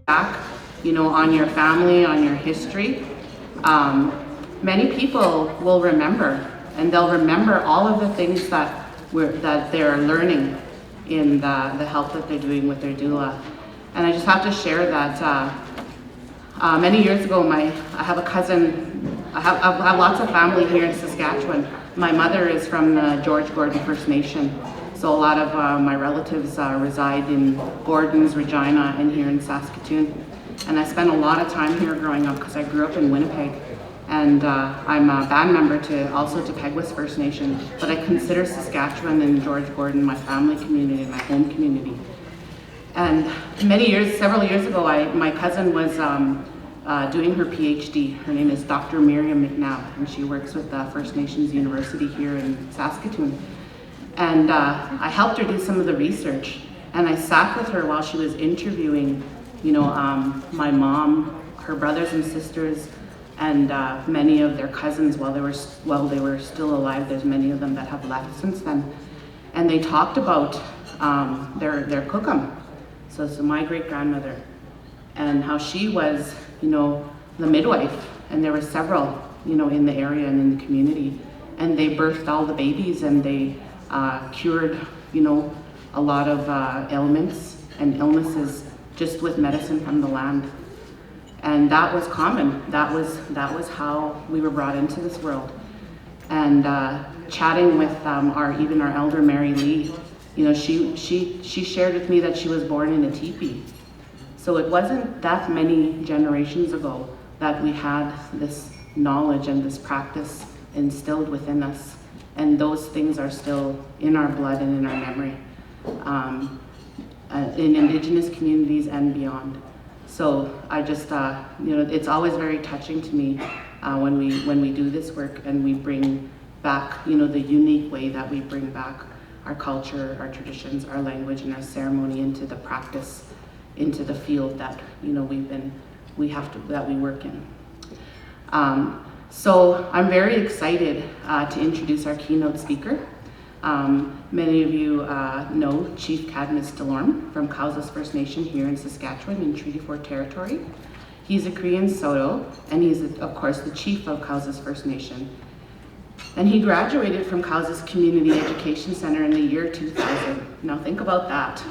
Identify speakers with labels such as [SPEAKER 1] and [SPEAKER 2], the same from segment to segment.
[SPEAKER 1] back, on your family, on your history, many people will remember, and they'll remember all of the things that they're learning in the help that they're doing with their doula. And I just have to share that many years ago, I have a cousin. I have lots of family here in Saskatchewan. My mother is from the George Gordon First Nation. So a lot of my relatives reside in Gordons, Regina, and here in Saskatoon. And I spent a lot of time here growing up because I grew up in Winnipeg. And I'm a band member also to Peguis First Nation. But I consider Saskatchewan and George Gordon my family community, my home community. And several years ago, my cousin was doing her PhD. Her name is Dr. Miriam McNabb, and she works with First Nations University here in Saskatoon. And I helped her do some of the research, and I sat with her while she was interviewing, my mom, her brothers and sisters, and many of their cousins while they were still alive. There's many of them that have left since then, and they talked about their kukum. So it's my great grandmother, and how she was, the midwife, and there were several, in the area and in the community, and they birthed all the babies, and they cured, a lot of ailments and illnesses just with medicine from the land. And that was common. That was how we were brought into this world. And chatting with our elder Mary Lee, she shared with me that she was born in a teepee. So it wasn't that many generations ago that we had this knowledge and this practice instilled within us. And those things are still in our blood and in our memory, in Indigenous communities and beyond. So I just, it's always very touching to me when we do this work and we bring back, the unique way that we bring back our culture, our traditions, our language, and our ceremony into the practice, into the field that that we work in. So I'm very excited to introduce our keynote speaker. Many of you know Chief Cadmus Delorme from Cowsas First Nation here in Saskatchewan in Treaty 4 territory. He's a Korean Soto, and he's, of course, the chief of Cowsas First Nation. And he graduated from Cowsas Community Education Center in the year 2000. Now think about that.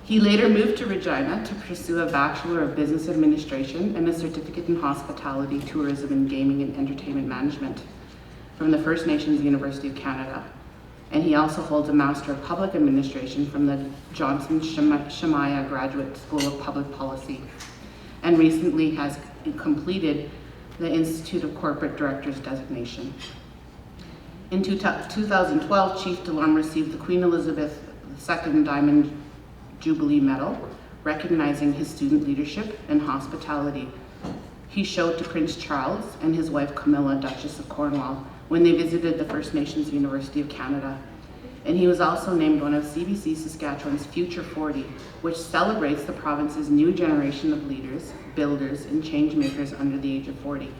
[SPEAKER 1] He later moved to Regina to pursue a Bachelor of Business Administration and a Certificate in Hospitality, Tourism, and Gaming and Entertainment Management from the First Nations University of Canada. And he also holds a Master of Public Administration from the Johnson Shemaiah Graduate School of Public Policy, and recently has completed the Institute of Corporate Directors designation. In 2012, Chief Delorme received the Queen Elizabeth II Diamond Jubilee Medal, recognizing his student leadership and hospitality he showed to Prince Charles and his wife Camilla, Duchess of Cornwall, when they visited the First Nations University of Canada. And he was also named one of CBC Saskatchewan's Future 40, which celebrates the province's new generation of leaders, builders, and change makers under the age of 40.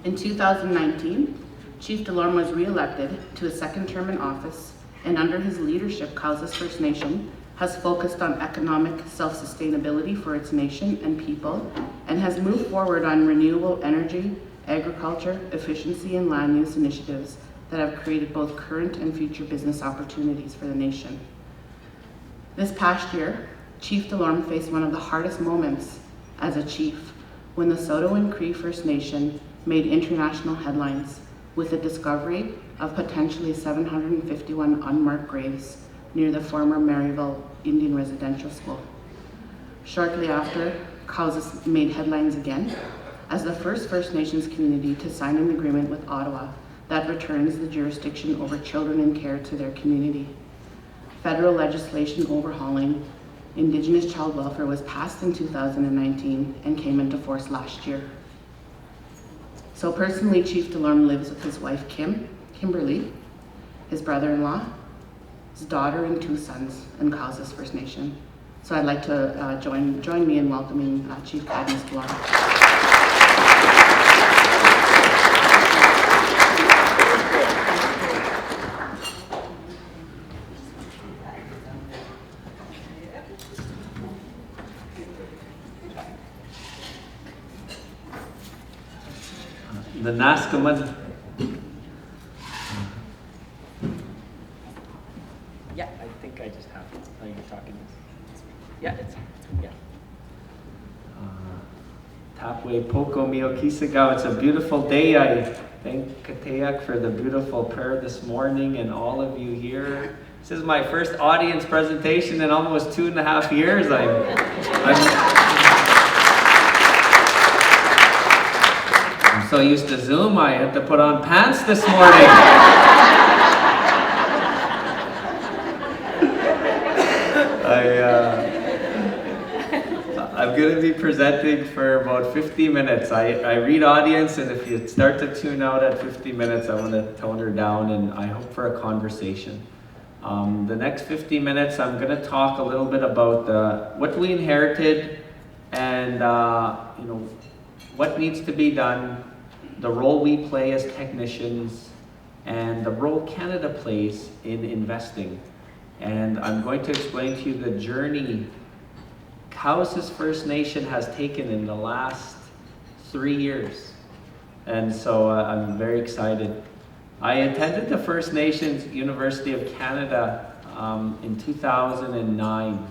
[SPEAKER 1] In 2019, Chief Delorme was re-elected to a second term in office, and under his leadership, Cowsas First Nation has focused on economic self-sustainability for its nation and people, and has moved forward on renewable energy, agriculture, efficiency, and land use initiatives that have created both current and future business opportunities for the nation. This past year, Chief Delorme faced one of the hardest moments as a chief when the Saulteaux and Cree First Nation made international headlines with the discovery of potentially 751 unmarked graves near the former Maryville Indian Residential School. Shortly after, Cowsas made headlines again as the first First Nations community to sign an agreement with Ottawa that returns the jurisdiction over children in care to their community. Federal legislation overhauling Indigenous child welfare was passed in 2019 and came into force last year. So personally, Chief Delorme lives with his wife Kimberly, his brother-in-law, his daughter, and 2 sons in Cowsas First Nation. So I'd like to join me in welcoming Chief Cadmus Delorme.
[SPEAKER 2] the Naskaman. Yeah, I think I just have it. Oh, you're talking this. Yeah, it's, yeah. Tapwe Poko Mio Kisagaw. It's a beautiful day. I thank Kateak for the beautiful prayer this morning and all of you here. This is my first audience presentation in almost 2.5 years. I'm so used to Zoom, I had to put on pants this morning. I'm going to be presenting for about 50 minutes. I read audience, and if you start to tune out at 50 minutes, I want to tone her down, and I hope for a conversation. The next 50 minutes, I'm going to talk a little bit about what we inherited and what needs to be done, the role we play as technicians, and the role Canada plays in investing. And I'm going to explain to you the journey Cowessess First Nation has taken in the last 3 years. And so I'm very excited. I attended the First Nations University of Canada in 2009.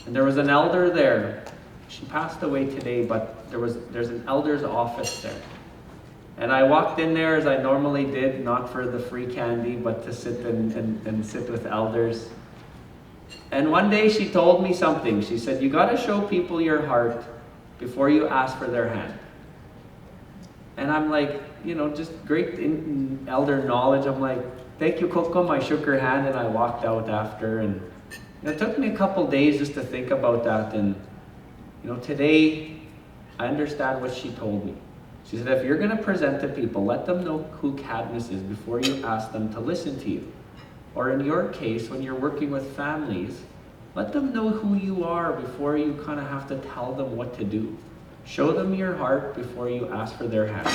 [SPEAKER 2] And there was an elder there. She passed away today, but there's an elder's office there. And I walked in there as I normally did, not for the free candy, but to sit and sit with elders. And one day she told me something. She said, you got to show people your heart before you ask for their hand. And I'm like, just great elder knowledge. I'm like, thank you, Kokom. I shook her hand and I walked out after. And it took me a couple days just to think about that. And today I understand what she told me. She said, if you're going to present to people, let them know who Cadmus is before you ask them to listen to you. Or in your case, when you're working with families, let them know who you are before you kind of have to tell them what to do. Show them your heart before you ask for their hand.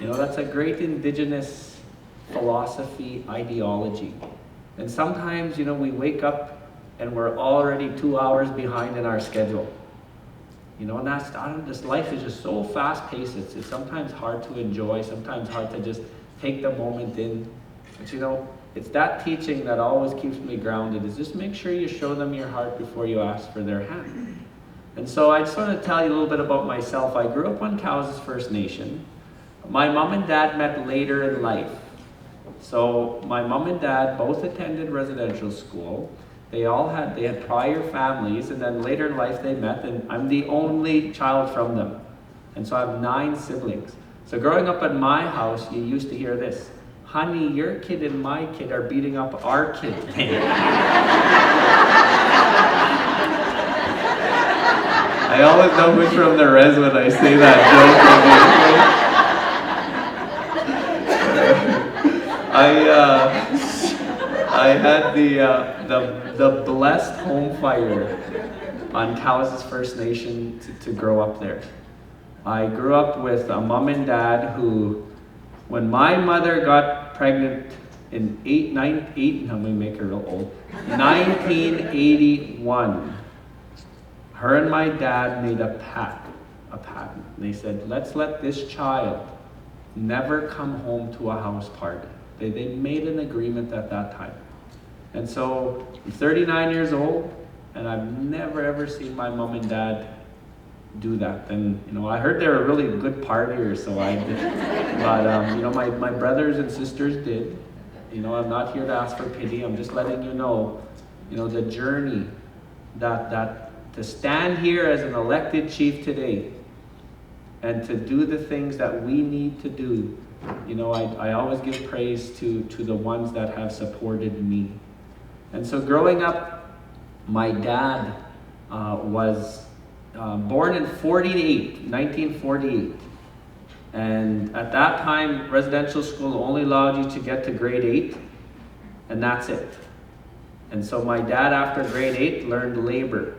[SPEAKER 2] That's a great Indigenous philosophy, ideology. And sometimes, we wake up and we're already 2 hours behind in our schedule. And this life is just so fast-paced. It's sometimes hard to enjoy, sometimes hard to just take the moment in. But it's that teaching that always keeps me grounded, is just make sure you show them your heart before you ask for their hand. And so I just want to tell you a little bit about myself. I grew up on Cowessess First Nation. My mom and dad met later in life. So my mom and dad both attended residential school. They had prior families, and then later in life they met, and I'm the only child from them. And so I have 9 siblings. So growing up at my house, you used to hear this, honey, your kid and my kid are beating up our kid. I always know who's from the res when I say that joke. I had the blessed home fire on Cowessess First Nation to grow up there. I grew up with a mom and dad who, when my mother got pregnant in 1981, her and my dad made a patent. They said, let's let this child never come home to a house party. They made an agreement at that time. And so I'm 39 years old, and I've never ever seen my mom and dad do that. And I heard they were really good partiers, so I did. But my brothers and sisters did. I'm not here to ask for pity. I'm just letting you know, the journey that to stand here as an elected chief today and to do the things that we need to do. I always give praise to the ones that have supported me. And so growing up, my dad was born in 1948. And at that time, residential school only allowed you to get to grade 8, and that's it. And so my dad, after grade 8, learned labor.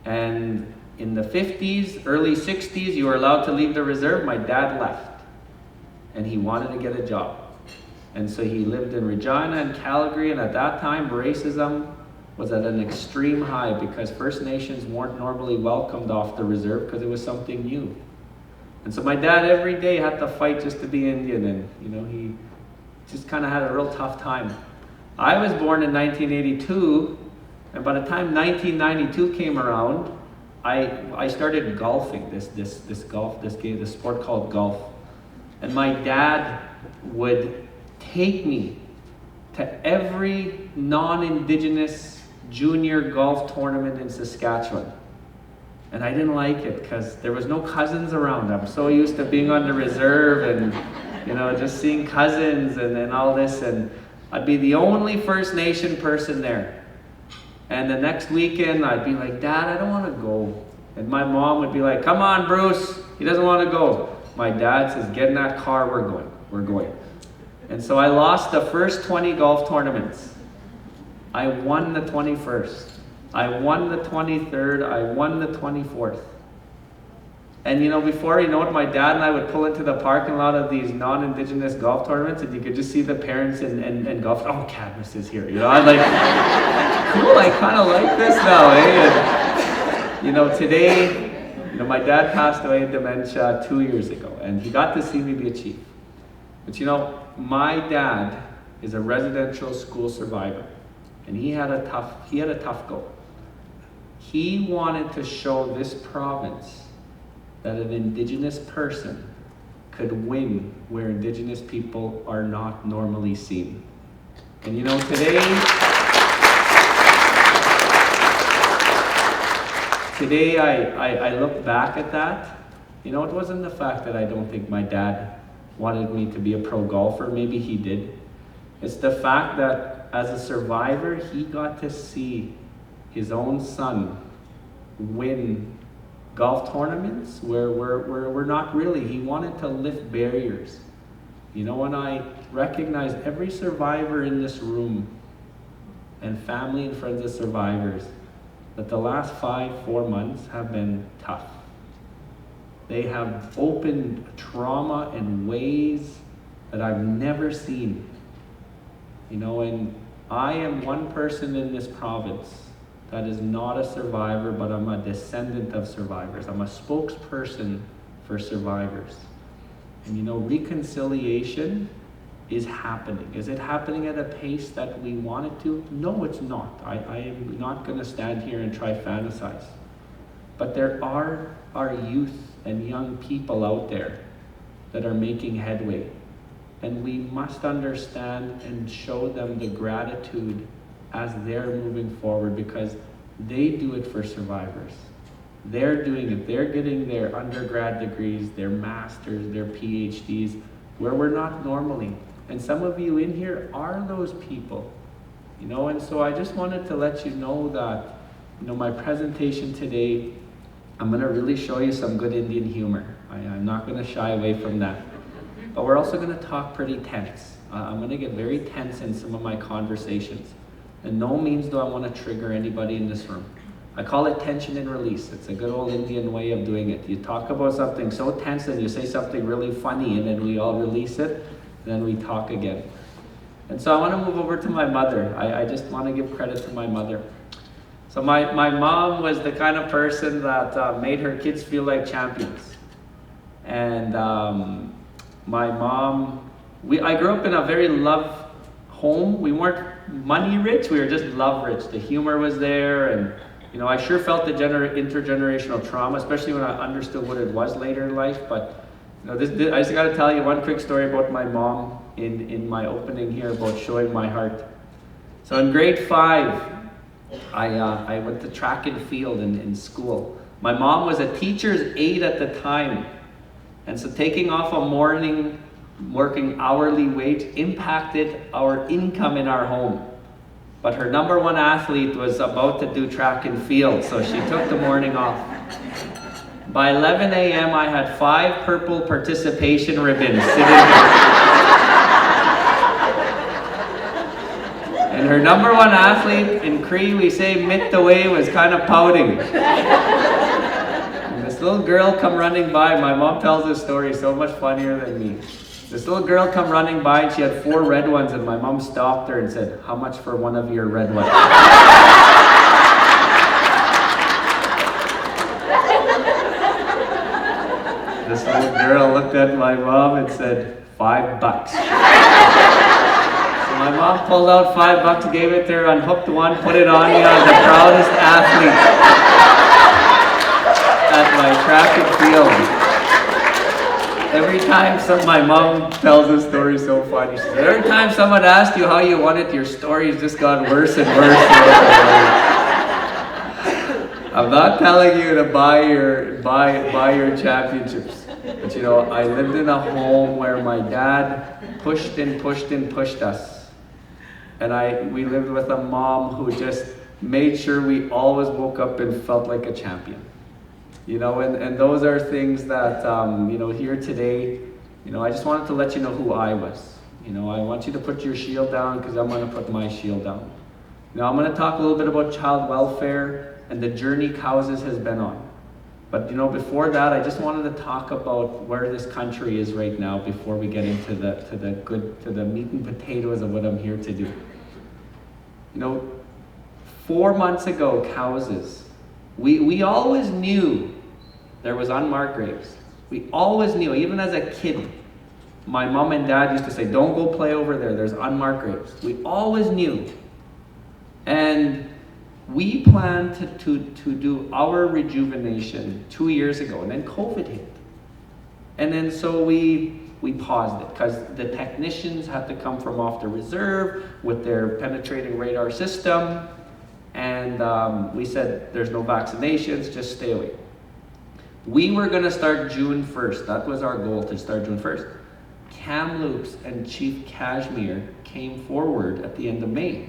[SPEAKER 2] And in the 50s, early 60s, you were allowed to leave the reserve. My dad left, and he wanted to get a job. And so he lived in Regina and Calgary, and at that time, racism was at an extreme high because First Nations weren't normally welcomed off the reserve because it was something new. And so my dad every day had to fight just to be Indian, and he just kind of had a real tough time. I was born in 1982, and by the time 1992 came around, I started golfing, this sport called golf. And my dad would take me to every non-Indigenous junior golf tournament in Saskatchewan. And I didn't like it because there was no cousins around. I'm so used to being on the reserve and just seeing cousins and all this, and I'd be the only First Nation person there. And the next weekend I'd be like, Dad, I don't want to go. And my mom would be like, come on, Bruce, he doesn't want to go. My dad says, get in that car, we're going. And so I lost the first 20 golf tournaments. I won the 21st. I won the 23rd, I won the 24th. And before you know it, my dad and I would pull into the parking lot of these non-Indigenous golf tournaments, and you could just see the parents and golf. Oh, Cadmus is here. I'm like, cool, I kind of like this now, eh? And, today, my dad passed away of dementia 2 years ago, and he got to see me be a chief. But my dad is a residential school survivor, and he had a tough go. He wanted to show this province that an Indigenous person could win where Indigenous people are not normally seen. And today I look back at that. It wasn't the fact that I don't think my dad wanted me to be a pro golfer. Maybe he did. It's the fact that as a survivor, he got to see his own son win golf tournaments where we're not really. He wanted to lift barriers. And I recognize every survivor in this room and family and friends of survivors that the last 4 months have been tough. They have opened trauma in ways that I've never seen. And I am one person in this province that is not a survivor, but I'm a descendant of survivors. I'm a spokesperson for survivors. And reconciliation is happening. Is it happening at a pace that we want it to? No, it's not. I am not going to stand here and try fantasize. But there are our youth and young people out there that are making headway. And we must understand and show them the gratitude as they're moving forward, because they do it for survivors. They're doing it. They're getting their undergrad degrees, their masters, their PhDs, where we're not normally. And some of you in here are those people. And so I just wanted to let you know that, my presentation today, I'm going to really show you some good Indian humor. I'm not going to shy away from that. But we're also going to talk pretty tense. I'm going to get very tense in some of my conversations. And no means do I want to trigger anybody in this room. I call it tension and release. It's a good old Indian way of doing it. You talk about something so tense and you say something really funny, and then we all release it, and then we talk again. And so I want to move over to my mother. I just want to give credit to my mother. So my mom was the kind of person that made her kids feel like champions. And my mom, I grew up in a very love home. We weren't money rich, we were just love rich. The humor was there, and I sure felt the intergenerational trauma, especially when I understood what it was later in life. But I just got to tell you one quick story about my mom in my opening here about showing my heart. So in grade 5, I went to track and field in school. My mom was a teacher's aide at the time, and so taking off a morning working hourly wage impacted our income in our home. But her number one athlete was about to do track and field, so she took the morning off. By 11 a.m., I had 5 purple participation ribbons sitting there. And her number one athlete, in Cree we say mit the way, was kind of pouting. And this little girl come running by. My mom tells this story so much funnier than me. This little girl come running by and she had 4 red ones, and my mom stopped her and said, "How much for one of your red ones?" This little girl looked at my mom and said, $5. So my mom pulled out $5, gave it to her, unhooked one, put it on me. I was the proudest athlete at my track and field. Every time my mom tells this story so funny. She says, every time someone asks you how you won it, your story's just gone worse and worse. I'm not telling you to buy your championships, but you know, I lived in a home where my dad pushed and pushed and pushed us, and we lived with a mom who just made sure we always woke up and felt like a champion. You know, and those are things that, you know, here today, you know, I just wanted to let you know who I was. You know, I want you to put your shield down because I'm going to put my shield down. Now, I'm going to talk a little bit about child welfare and the journey Cowses has been on. But, you know, before that, I just wanted to talk about where this country is right now before we get into the meat and potatoes of what I'm here to do. You know, 4 months ago, Cowses, we always knew there was unmarked graves. We always knew, even as a kid. My mom and dad used to say, don't go play over there, there's unmarked graves. We always knew. And we planned to do our rejuvenation 2 years ago, and then COVID hit. And then so we paused it, because the technicians had to come from off the reserve with their penetrating radar system. And we said, there's no vaccinations, just stay away. We were going to start June 1st. That was our goal, to start June 1st. Kamloops and Chief Kashmir came forward at the end of May.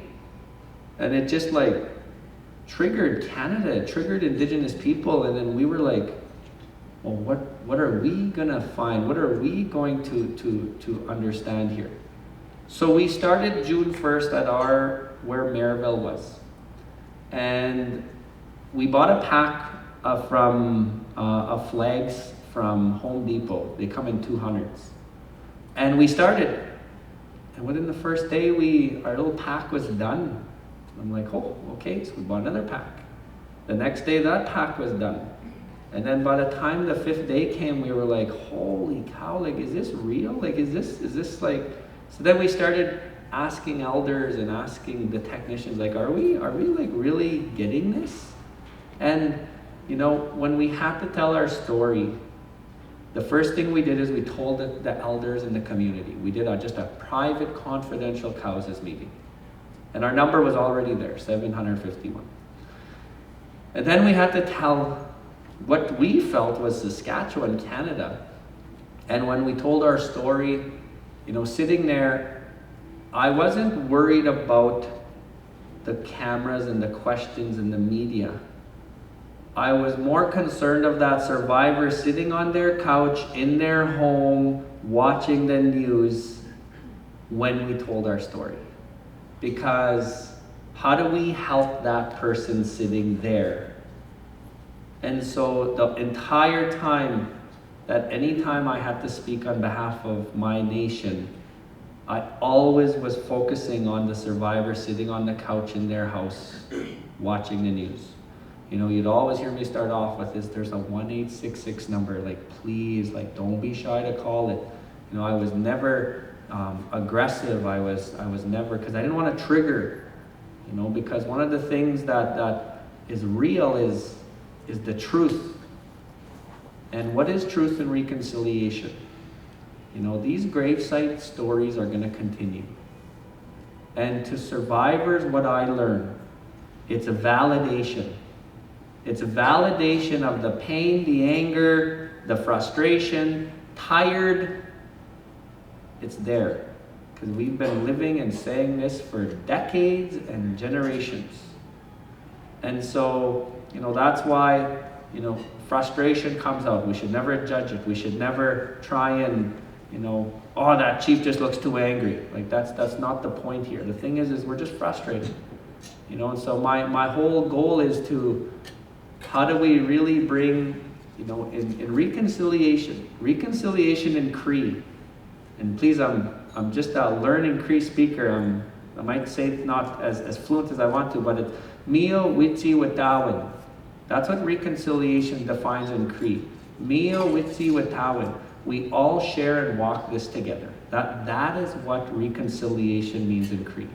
[SPEAKER 2] And it just like triggered Canada, it triggered Indigenous people. And then we were like, well, what are we going to find? What are we going to understand here? So we started June 1st at where Maryville was. And we bought a pack of flags from Home Depot. They come in 200s. And we started. And within the first day, our little pack was done. I'm like, oh, okay, so we bought another pack. The next day, that pack was done. And then by the time the 5th day came, we were like, holy cow, like, is this real? Like, is this like... So then we started asking elders and asking the technicians, like, are we like really getting this? And you know, when we had to tell our story, the first thing we did is we told the elders in the community. We did just a private, confidential Cowses meeting, and our number was already there, 751. And then we had to tell what we felt was Saskatchewan, Canada. And when we told our story, you know, sitting there, I wasn't worried about the cameras and the questions and the media. I was more concerned of that survivor sitting on their couch in their home watching the news when we told our story. Because how do we help that person sitting there? And so the entire time, that anytime I had to speak on behalf of my nation, I always was focusing on the survivor sitting on the couch in their house watching the news. You know, you'd always hear me start off with this, there's a 1-866 number, like, please, like, don't be shy to call it. You know, I was never aggressive. I was never, because I didn't want to trigger, you know, because one of the things that is real is the truth. And what is truth and reconciliation? You know, these gravesite stories are going to continue. And to survivors, what I learned, it's a validation. It's a validation of the pain, the anger, the frustration, tired. It's there. Because we've been living and saying this for decades and generations. And so, you know, that's why, you know, frustration comes out. We should never judge it. We should never try and, you know, oh, that chief just looks too angry. Like, that's not the point here. The thing is we're just frustrated. You know, and so my whole goal is to, how do we really bring, you know, in reconciliation in Cree. And please, I'm just a learning Cree speaker. I might say it not as fluent as I want to, but it's Mio Witsi Witawin. That's what reconciliation defines in Cree. Mio Witsi Witawin. We all share and walk this together. That is what reconciliation means in Cree.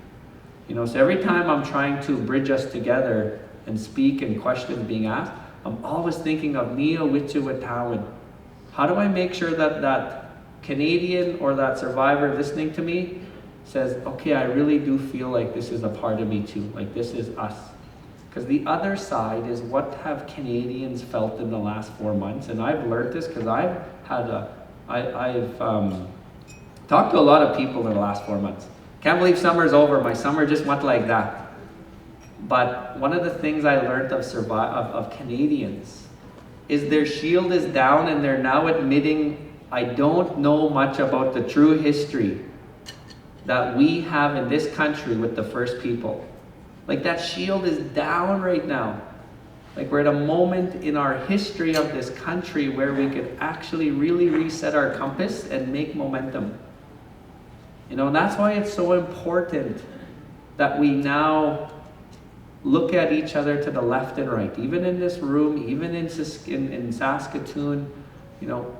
[SPEAKER 2] So every time I'm trying to bridge us together and speak and questions being asked, I'm always thinking of Mio Witsi Witawin. How do I make sure that that Canadian or that survivor listening to me says, okay, I really do feel like this is a part of me too, like this is us. Because the other side is, what have Canadians felt in the last 4 months? And I've learned this because I've talked to a lot of people in the last 4 months. Can't believe summer's over. My summer just went like that. But one of the things I learned of Canadians is their shield is down, and they're now admitting, I don't know much about the true history that we have in this country with the First People. Like, that shield is down right now. Like, we're at a moment in our history of this country where we could actually really reset our compass and make momentum. And that's why it's so important that we now look at each other to the left and right. Even in this room, even in Saskatoon,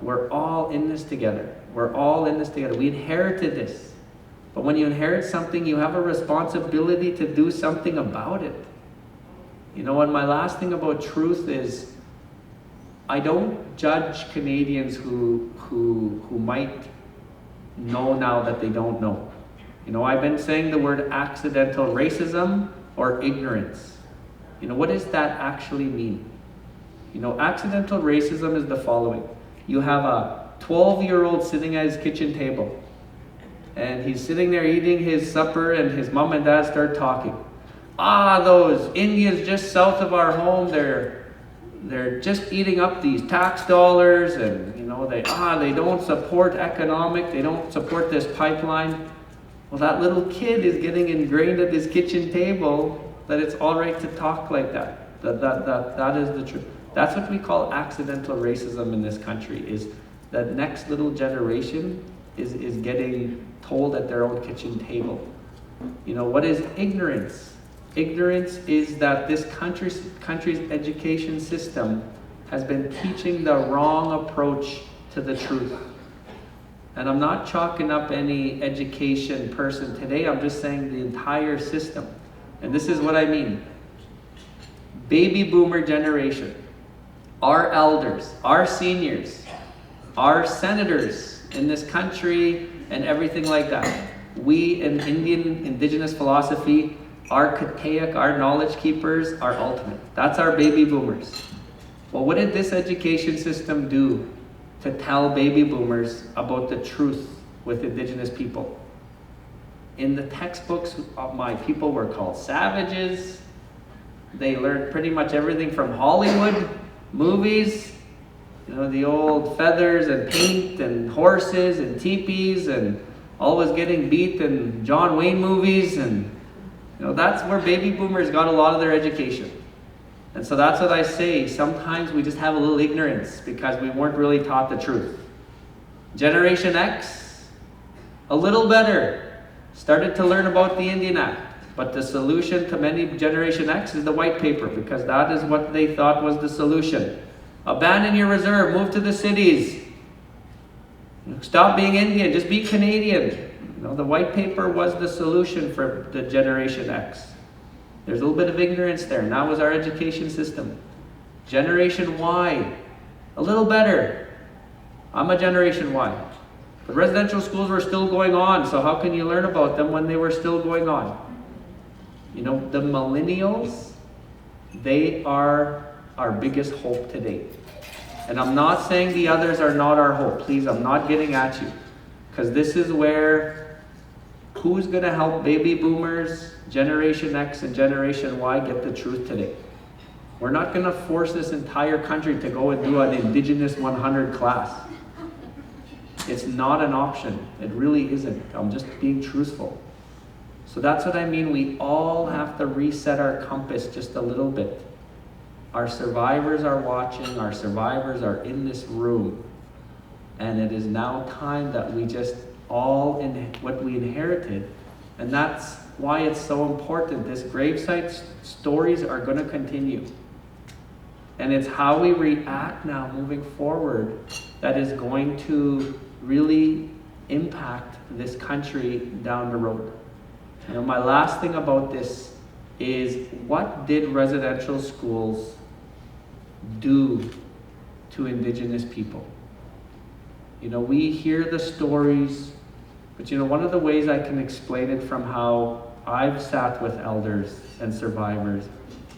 [SPEAKER 2] we're all in this together. We're all in this together. We inherited this. But when you inherit something, you have a responsibility to do something about it. And my last thing about truth is, I don't judge Canadians who might know now that they don't know. I've been saying the word accidental racism or ignorance. What does that actually mean? Accidental racism is the following. You have a 12-year-old sitting at his kitchen table, and he's sitting there eating his supper, and his mom and dad start talking. Those Indians just south of our home, they're just eating up these tax dollars, and they don't support they don't support this pipeline. Well, that little kid is getting ingrained at his kitchen table that it's all right to talk like that. That is the truth. That's what we call accidental racism in this country, is that next little generation is getting told at their own kitchen table. What is ignorance? Ignorance is that this country's education system has been teaching the wrong approach to the truth. And I'm not chalking up any education person today, I'm just saying the entire system. And this is what I mean. Baby boomer generation, our elders, our seniors, our senators in this country and everything like that. We in Indian indigenous philosophy, our Kataic, our knowledge keepers, are ultimate. That's our baby boomers. Well, what did this education system do to tell baby boomers about the truth with indigenous people? In the textbooks, my people were called savages. They learned pretty much everything from Hollywood movies, the old feathers and paint and horses and teepees and always getting beat in John Wayne movies, and that's where baby boomers got a lot of their education. And so that's what I say. Sometimes we just have a little ignorance because we weren't really taught the truth. Generation X, a little better, started to learn about the Indian Act. But the solution to many Generation X is the white paper, because that is what they thought was the solution. Abandon your reserve, move to the cities. Stop being Indian, just be Canadian. The white paper was the solution for the Generation X. There's a little bit of ignorance there, and that was our education system. Generation Y, a little better. I'm a Generation Y. But residential schools were still going on, so how can you learn about them when they were still going on? The millennials, they are our biggest hope today. And I'm not saying the others are not our hope. Please, I'm not getting at you. Because this is where, who's going to help baby boomers, Generation X and Generation Y get the truth today? We're not going to force this entire country to go and do an Indigenous 100 class. It's not an option. It really isn't. I'm just being truthful. So that's what I mean. We all have to reset our compass just a little bit. Our survivors are watching. Our survivors are in this room. And it is now time that we just all in what we inherited. And that's why it's so important. This gravesite stories are going to continue. And it's how we react now moving forward that is going to really impact this country down the road. You know, my last thing about this is, what did residential schools do to Indigenous people? You know, we hear the stories, but you know, one of the ways I can explain it from how I've sat with elders and survivors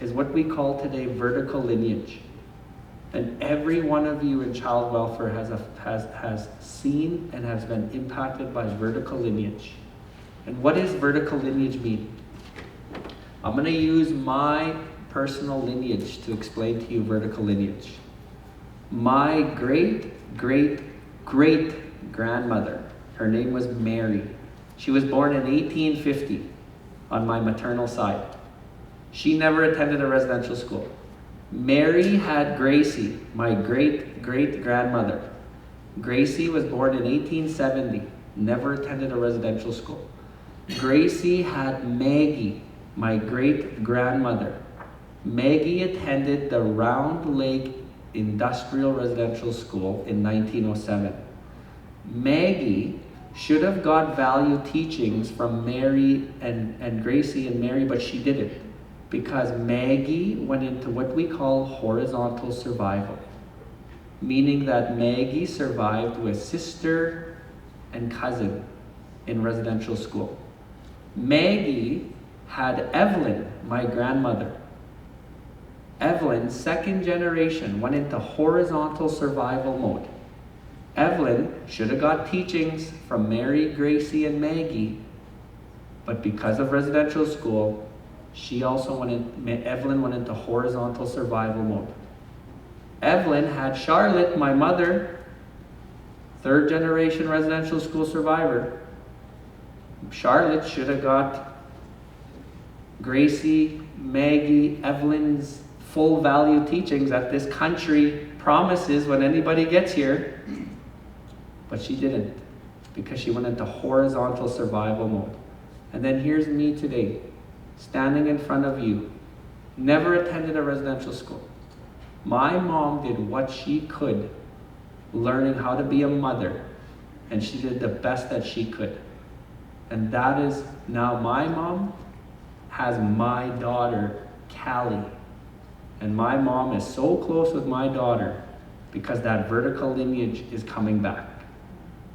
[SPEAKER 2] is what we call today vertical lineage. And every one of you in child welfare has seen and has been impacted by vertical lineage. And what does vertical lineage mean? I'm going to use my personal lineage to explain to you vertical lineage. My great-great-great-grandmother, her name was Mary. She was born in 1850 on my maternal side. She never attended a residential school. Mary had Gracie, my great-great-grandmother. Gracie was born in 1870, never attended a residential school. Gracie had Maggie, my great-grandmother. Maggie attended the Round Lake Industrial Residential School in 1907. Maggie should have got value teachings from Mary and Gracie and Mary, but she didn't, because Maggie went into what we call horizontal survival, meaning that Maggie survived with sister and cousin in residential school. Maggie had Evelyn, my grandmother. Evelyn, second generation, went into horizontal survival mode. Evelyn should have got teachings from Mary, Gracie, and Maggie, but because of residential school, Evelyn went into horizontal survival mode. Evelyn had Charlotte, my mother, third generation residential school survivor. Charlotte should have got Gracie, Maggie, Evelyn's full value teachings that this country promises when anybody gets here, but she didn't, because she went into horizontal survival mode. And then here's me today, standing in front of you, never attended a residential school. My mom did what she could, learning how to be a mother, and she did the best that she could. And that is, now my mom has my daughter, Callie. And my mom is so close with my daughter because that vertical lineage is coming back.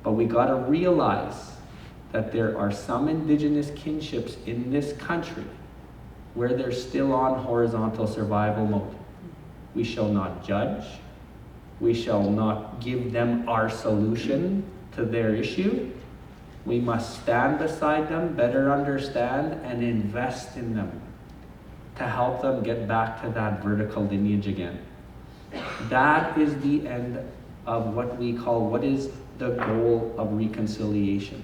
[SPEAKER 2] But we gotta realize that there are some Indigenous kinships in this country where they're still on horizontal survival mode. We shall not judge. We shall not give them our solution to their issue. We must stand beside them, better understand, and invest in them to help them get back to that vertical lineage again. That is the end of what we call, what is the goal of reconciliation.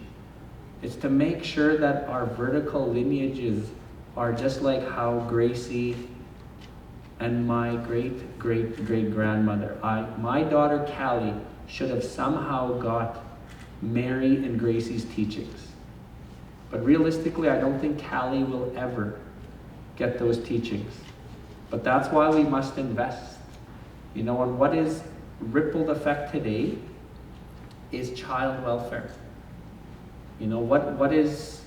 [SPEAKER 2] It's to make sure that our vertical lineages are just like how Gracie and my great-great-great-grandmother, my daughter Callie, should have somehow got Mary and Gracie's teachings. But realistically, I don't think Callie will ever get those teachings. But that's why we must invest. You know, and what is rippled effect today is child welfare. You know, what is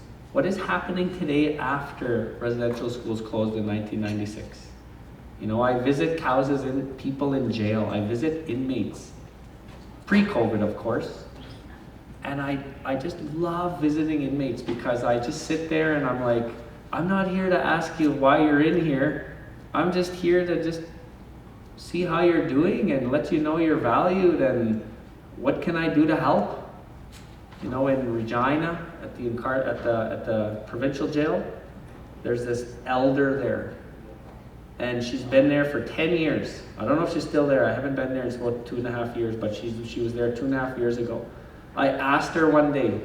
[SPEAKER 2] happening today after residential schools closed in 1996? You know, I visit houses and people in jail. I visit inmates, pre-COVID of course. And I just love visiting inmates because I just sit there and I'm like, I'm not here to ask you why you're in here. I'm just here to just see how you're doing and let you know you're valued and what can I do to help. You know, in Regina at the provincial jail, there's this elder there, and she's been there for 10 years. I don't know if she's still there. I haven't been there in about 2.5 years, but she was there 2.5 years ago. I asked her one day,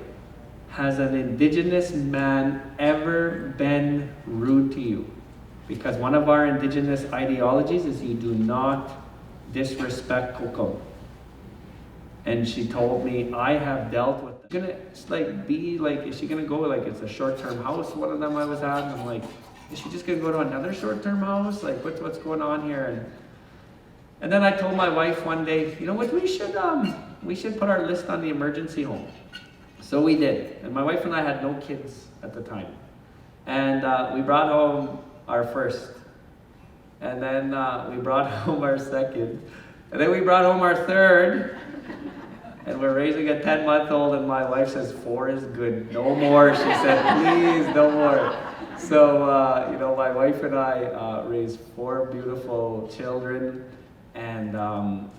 [SPEAKER 2] has an Indigenous man ever been rude to you? Because one of our Indigenous ideologies is you do not disrespect Kokam. And she told me, I have dealt with it. Is she gonna go like it's a short-term house? One of them I was at, and I'm like, is she just gonna go to another short-term house? Like what's going on here? And then I told my wife one day, you know what, we should put our list on the emergency home. So we did. And my wife and I had no kids at the time. And we brought home our first. And then we brought home our second. And then we brought home our third. And we're raising a 10-month-old, and my wife says, 4 is good. No more. She said, please, no more. So, my wife and I raised 4 beautiful children. And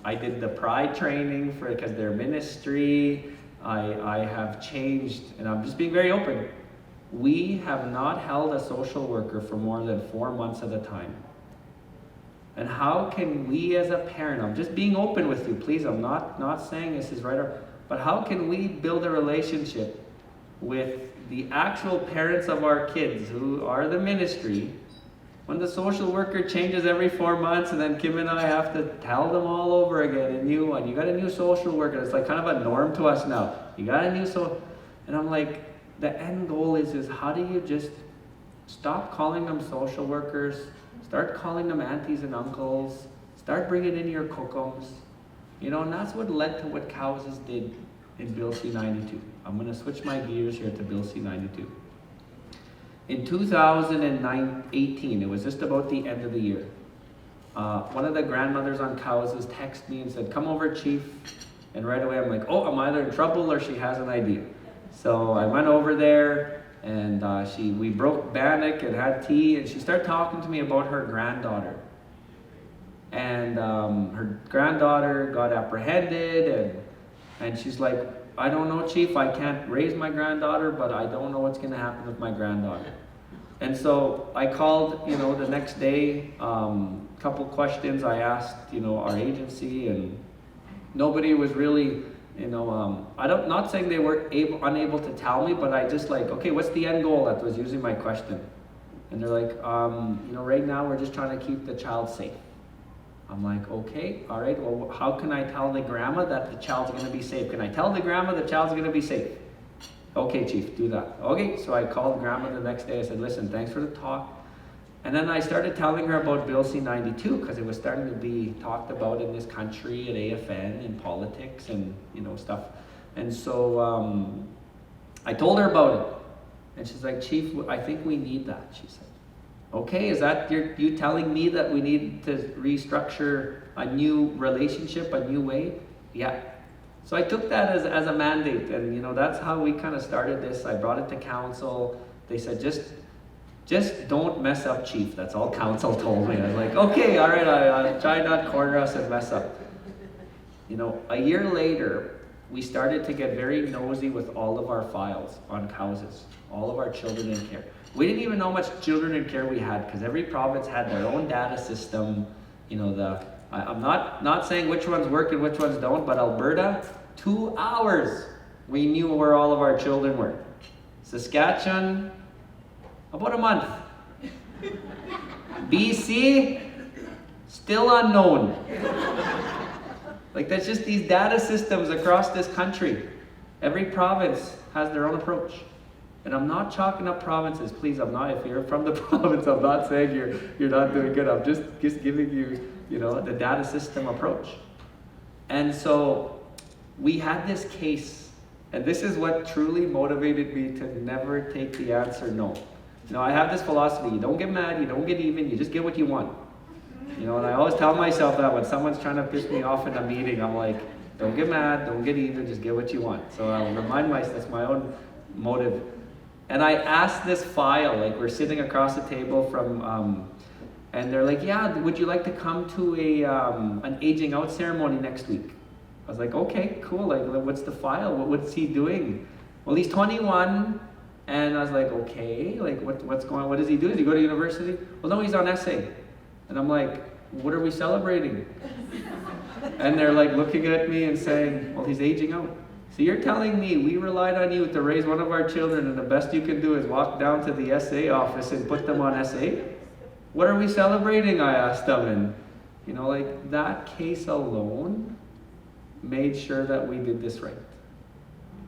[SPEAKER 2] I did the Pride training because their ministry. I have changed, and I'm just being very open. We have not held a social worker for more than 4 months at a time. And how can we as a parent, I'm just being open with you, please, I'm not saying this is right, but how can we build a relationship with the actual parents of our kids who are the ministry when the social worker changes every 4 months, and then Kim and I have to tell them all over again, a new one. You got a new social worker. It's like kind of a norm to us now. You got a new and I'm like, the end goal is how do you just stop calling them social workers, start calling them aunties and uncles, start bringing in your kokoms, and that's what led to what Cowses did in Bill C-92. I'm going to switch my gears here to Bill C-92. In 2018, it was just about the end of the year, one of the grandmothers on Cowses texted me and said, come over, Chief. And right away I'm like, oh, I'm either in trouble or she has an idea. So I went over there, and we broke bannock and had tea, and she started talking to me about her granddaughter. And her granddaughter got apprehended, and she's like, I don't know, Chief, I can't raise my granddaughter, but I don't know what's going to happen with my granddaughter. And so I called, the next day, couple questions I asked, our agency, and nobody was really, not saying they were unable to tell me, but I just like, okay, what's the end goal? That was usually my question. And they're like, right now we're just trying to keep the child safe. I'm like, okay, all right, well, how can I tell the grandma that the child's going to be safe? Can I tell the grandma the child's going to be safe? Okay, Chief, do that. Okay, so I called grandma the next day. I said, listen, thanks for the talk. And then I started telling her about Bill C-92 because it was starting to be talked about in this country at AFN, in politics and, stuff. And so I told her about it. And she's like, Chief, I think we need that, she said. Okay, is that you telling me that we need to restructure a new relationship, a new way? Yeah. So I took that as a mandate, and that's how we kind of started this. I brought it to council. They said, just don't mess up, Chief. That's all council told me. I was like, okay, all right, I'll try not corner us and mess up. A year later, we started to get very nosy with all of our files on Cowses, all of our children in care. We didn't even know how much children in care we had because every province had their own data system. I'm not saying which ones work and which ones don't, but Alberta, 2 hours we knew where all of our children were. Saskatchewan, about a month. BC, still unknown. Like, that's just these data systems across this country. Every province has their own approach. And I'm not chalking up provinces, please. I'm not. If you're from the province, I'm not saying you're not doing good. I'm just giving you, the data system approach. And so we had this case, and this is what truly motivated me to never take the answer no. I have this philosophy: you don't get mad, you don't get even, you just get what you want. And I always tell myself that when someone's trying to piss me off in a meeting, I'm like, don't get mad, don't get even, just get what you want. So I'll remind myself that's my own motive. And I asked this file, like we're sitting across the table from, and they're like, yeah, would you like to come to an aging out ceremony next week? I was like, okay, cool, like what's the file? What's he doing? Well, he's 21, and I was like, okay, like what's going on? What does he do? Does he go to university? Well, no, he's on essay. And I'm like, what are we celebrating? And they're like looking at me and saying, well, he's aging out. So you're telling me we relied on you to raise one of our children, and the best you can do is walk down to the SA office and put them on SA? What are we celebrating? I asked them. And, like that case alone made sure that we did this right.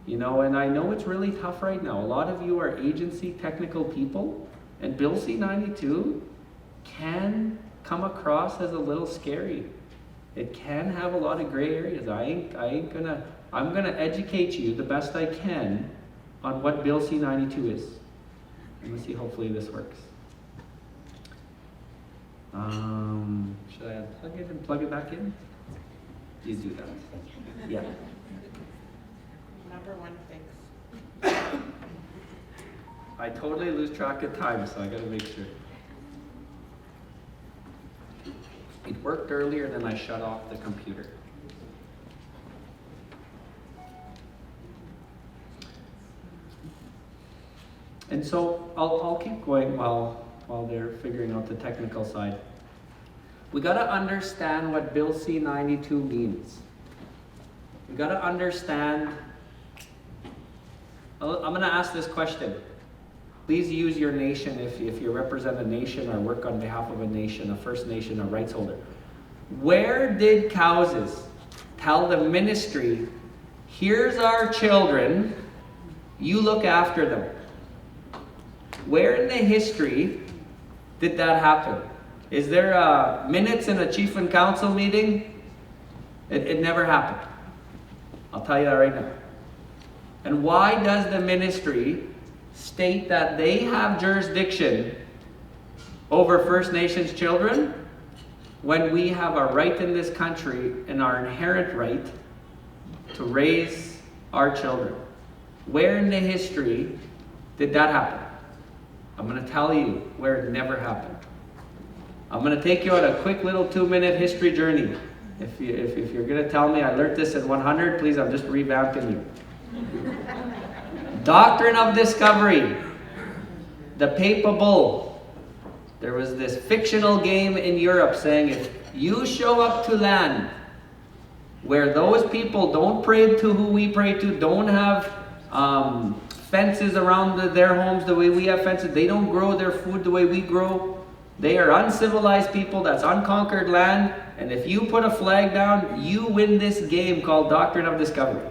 [SPEAKER 2] And I know it's really tough right now. A lot of you are agency technical people, and Bill C-92 can come across as a little scary. It can have a lot of gray areas. I'm gonna educate you the best I can on what Bill C-92 is. Let me see, hopefully this works. Should I unplug it and plug it back in? You do that. Yeah.
[SPEAKER 1] Number one fix.
[SPEAKER 2] I totally lose track of time, so I gotta make sure. It worked earlier, then I shut off the computer. And so I'll keep going while they're figuring out the technical side. We gotta understand what Bill C-92 means. We gotta understand. I'm gonna ask this question. Please use your nation if you represent a nation or work on behalf of a nation, a First Nation, a rights holder. Where did Cowses tell the ministry, here's our children, you look after them? Where in the history did that happen? Is there minutes in a chief and council meeting? It never happened. I'll tell you that right now. And why does the ministry state that they have jurisdiction over First Nations children when we have a right in this country and our inherent right to raise our children? Where in the history did that happen? I'm going to tell you where it never happened. I'm going to take you on a quick little 2-minute history journey. If you're going to tell me I learned this in 100, please, I'm just revamping you. Doctrine of discovery. The Papal Bull. There was this fictional game in Europe saying if you show up to land where those people don't pray to who we pray to, don't have fences around their homes the way we have fences, they don't grow their food the way we grow, they are uncivilized people, that's unconquered land, and if you put a flag down, you win this game called Doctrine of Discovery.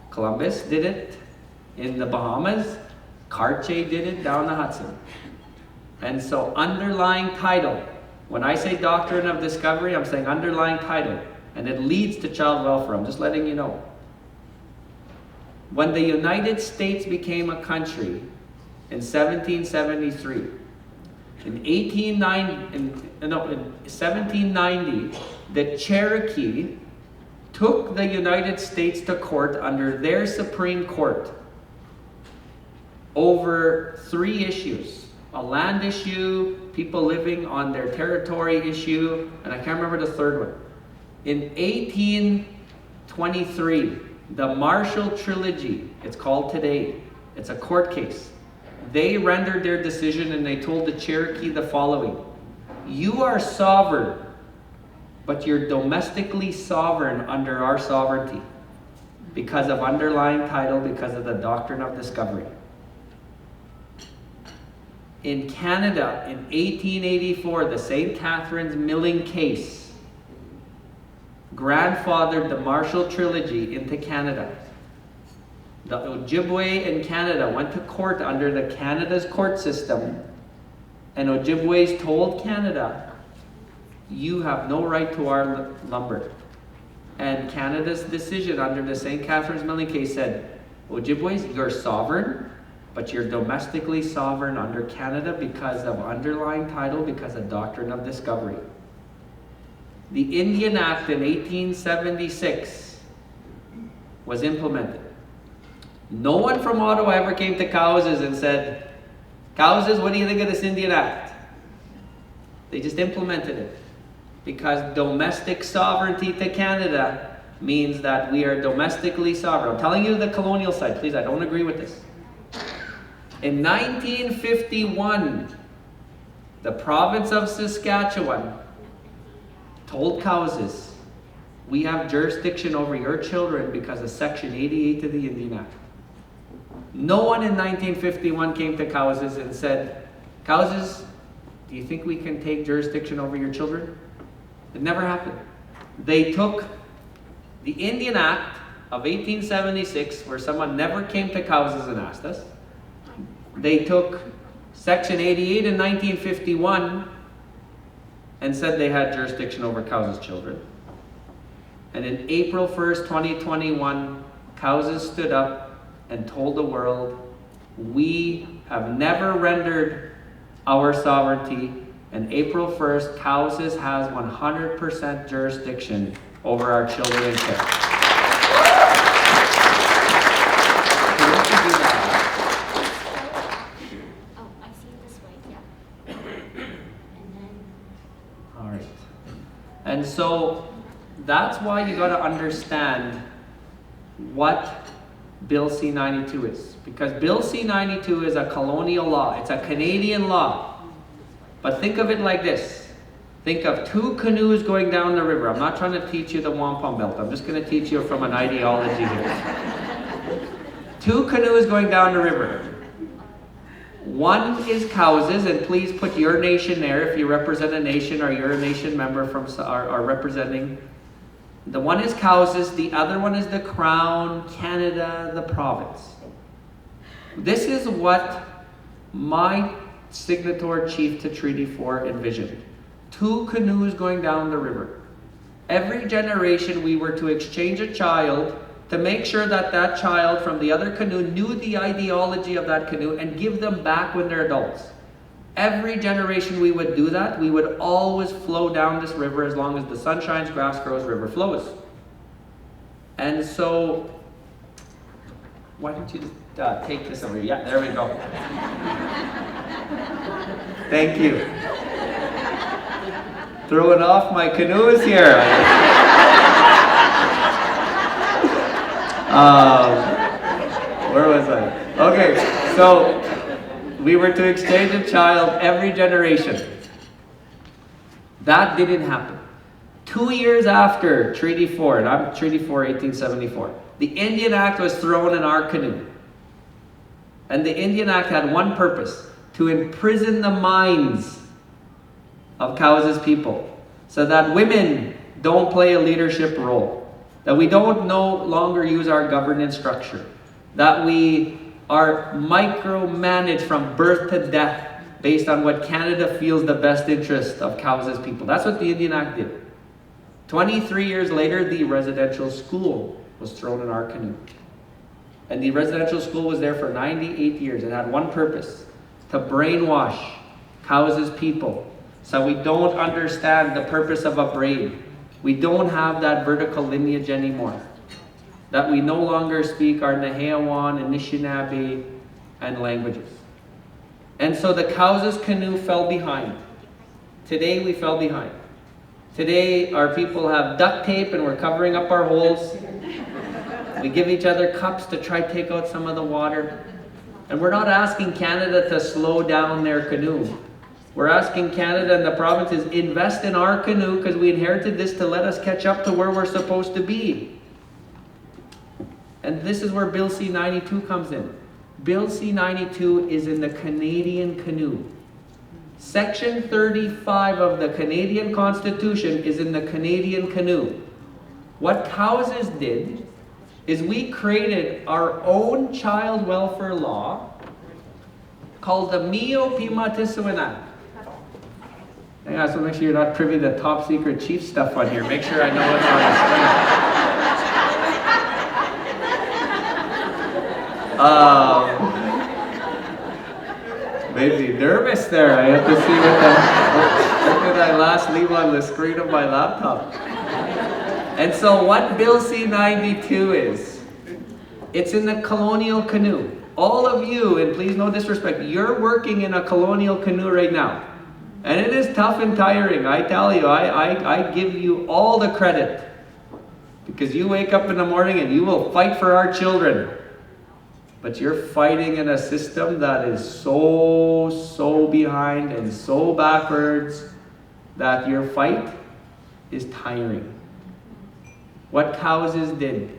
[SPEAKER 2] Columbus did it in the Bahamas. Cartier did it down the Hudson. And so underlying title, when I say Doctrine of Discovery, I'm saying underlying title, and it leads to child welfare. I'm just letting you know. When the United States became a country in 1773, in 1790, the Cherokee took the United States to court under their Supreme Court over 3 issues. A land issue, people living on their territory issue, and I can't remember the third one. In 1823, the Marshall Trilogy, it's called today, it's a court case. They rendered their decision and they told the Cherokee the following: you are sovereign, but you're domestically sovereign under our sovereignty because of underlying title, because of the Doctrine of Discovery. In Canada, in 1884, the St. Catharines milling case grandfathered the Marshall Trilogy into Canada. The Ojibwe in Canada went to court under the Canada's court system, and Ojibwe's told Canada, you have no right to our lumber. And Canada's decision under the St. Catharines milling case said, Ojibwe's, you're sovereign, but you're domestically sovereign under Canada because of underlying title, because of Doctrine of Discovery. The Indian Act in 1876 was implemented. No one from Ottawa ever came to Cowses and said, Cowses, what do you think of this Indian Act? They just implemented it because domestic sovereignty to Canada means that we are domestically sovereign. I'm telling you the colonial side, please, I don't agree with this. In 1951, the province of Saskatchewan told Cowses, we have jurisdiction over your children because of Section 88 of the Indian Act. No one in 1951 came to Cowses and said, Cowses, do you think we can take jurisdiction over your children? It never happened. They took the Indian Act of 1876, where someone never came to Cowses and asked us. They took Section 88 in 1951, and said they had jurisdiction over Cowes' children. And in April 1st, 2021, Cowes stood up and told the world, we have never rendered our sovereignty, and April 1st, Cowes has 100% jurisdiction over our children and care.
[SPEAKER 3] Oh, I see it this way, yeah. And then,
[SPEAKER 2] All right. And so that's why you got to understand what Bill C-92 is. Because Bill C-92 is a colonial law. It's a Canadian law. But think of it like this. Think of two canoes going down the river. I'm not trying to teach you the wampum belt. I'm just going to teach you from an ideology here. Two canoes going down the river. One is Cowes', and please put your nation there if you represent a nation or you're a nation member from or representing. The one is Cowes', the other one is the Crown, Canada, the province. This is what my signatory chief to Treaty 4 envisioned. Two canoes going down the river. Every generation we were to exchange a child to make sure that that child from the other canoe knew the ideology of that canoe and give them back when they're adults. Every generation we would do that, we would always flow down this river as long as the sun shines, grass grows, river flows. And so, why don't you just take this over here? Yeah, there we go. Thank you. Throwing off my canoes here. Where was I? Okay, so we were to exchange a child every generation. That didn't happen. 2 years after Treaty 4, and I'm Treaty 4, 1874, the Indian Act was thrown in our canoe. And the Indian Act had one purpose: to imprison the minds of Cowes' people so that women don't play a leadership role, that we don't no longer use our governance structure, that we are micromanaged from birth to death based on what Canada feels the best interest of Cowes' people. That's what the Indian Act did. 23 years later, the residential school was thrown in our canoe. And the residential school was there for 98 years. It had one purpose: to brainwash Cowes' people so we don't understand the purpose of a braid. We don't have that vertical lineage anymore. That we no longer speak our Naheawan, Anishinaabe, and languages. And so the Cowes' canoe fell behind. Today we fell behind. Today our people have duct tape and we're covering up our holes. We give each other cups to try to take out some of the water. And we're not asking Canada to slow down their canoe. We're asking Canada and the provinces invest in our canoe because we inherited this to let us catch up to where we're supposed to be. And this is where Bill C-92 comes in. Bill C-92 is in the Canadian canoe. Section 35 of the Canadian Constitution is in the Canadian canoe. What Cowes' did is we created our own child welfare law called the Mio Pima-Tisuan Act. Hang on, so make sure you're not privy to top secret chief stuff on here. Make sure I know what's on the screen. Made me nervous there. I have to see what did I last leave on the screen of my laptop. And so what Bill C-92 is, it's in the colonial canoe. All of you, and please no disrespect, you're working in a colonial canoe right now. And it is tough and tiring. I tell you, I give you all the credit. Because you wake up in the morning and you will fight for our children. But you're fighting in a system that is so behind and so backwards that your fight is tiring. What Cowes' did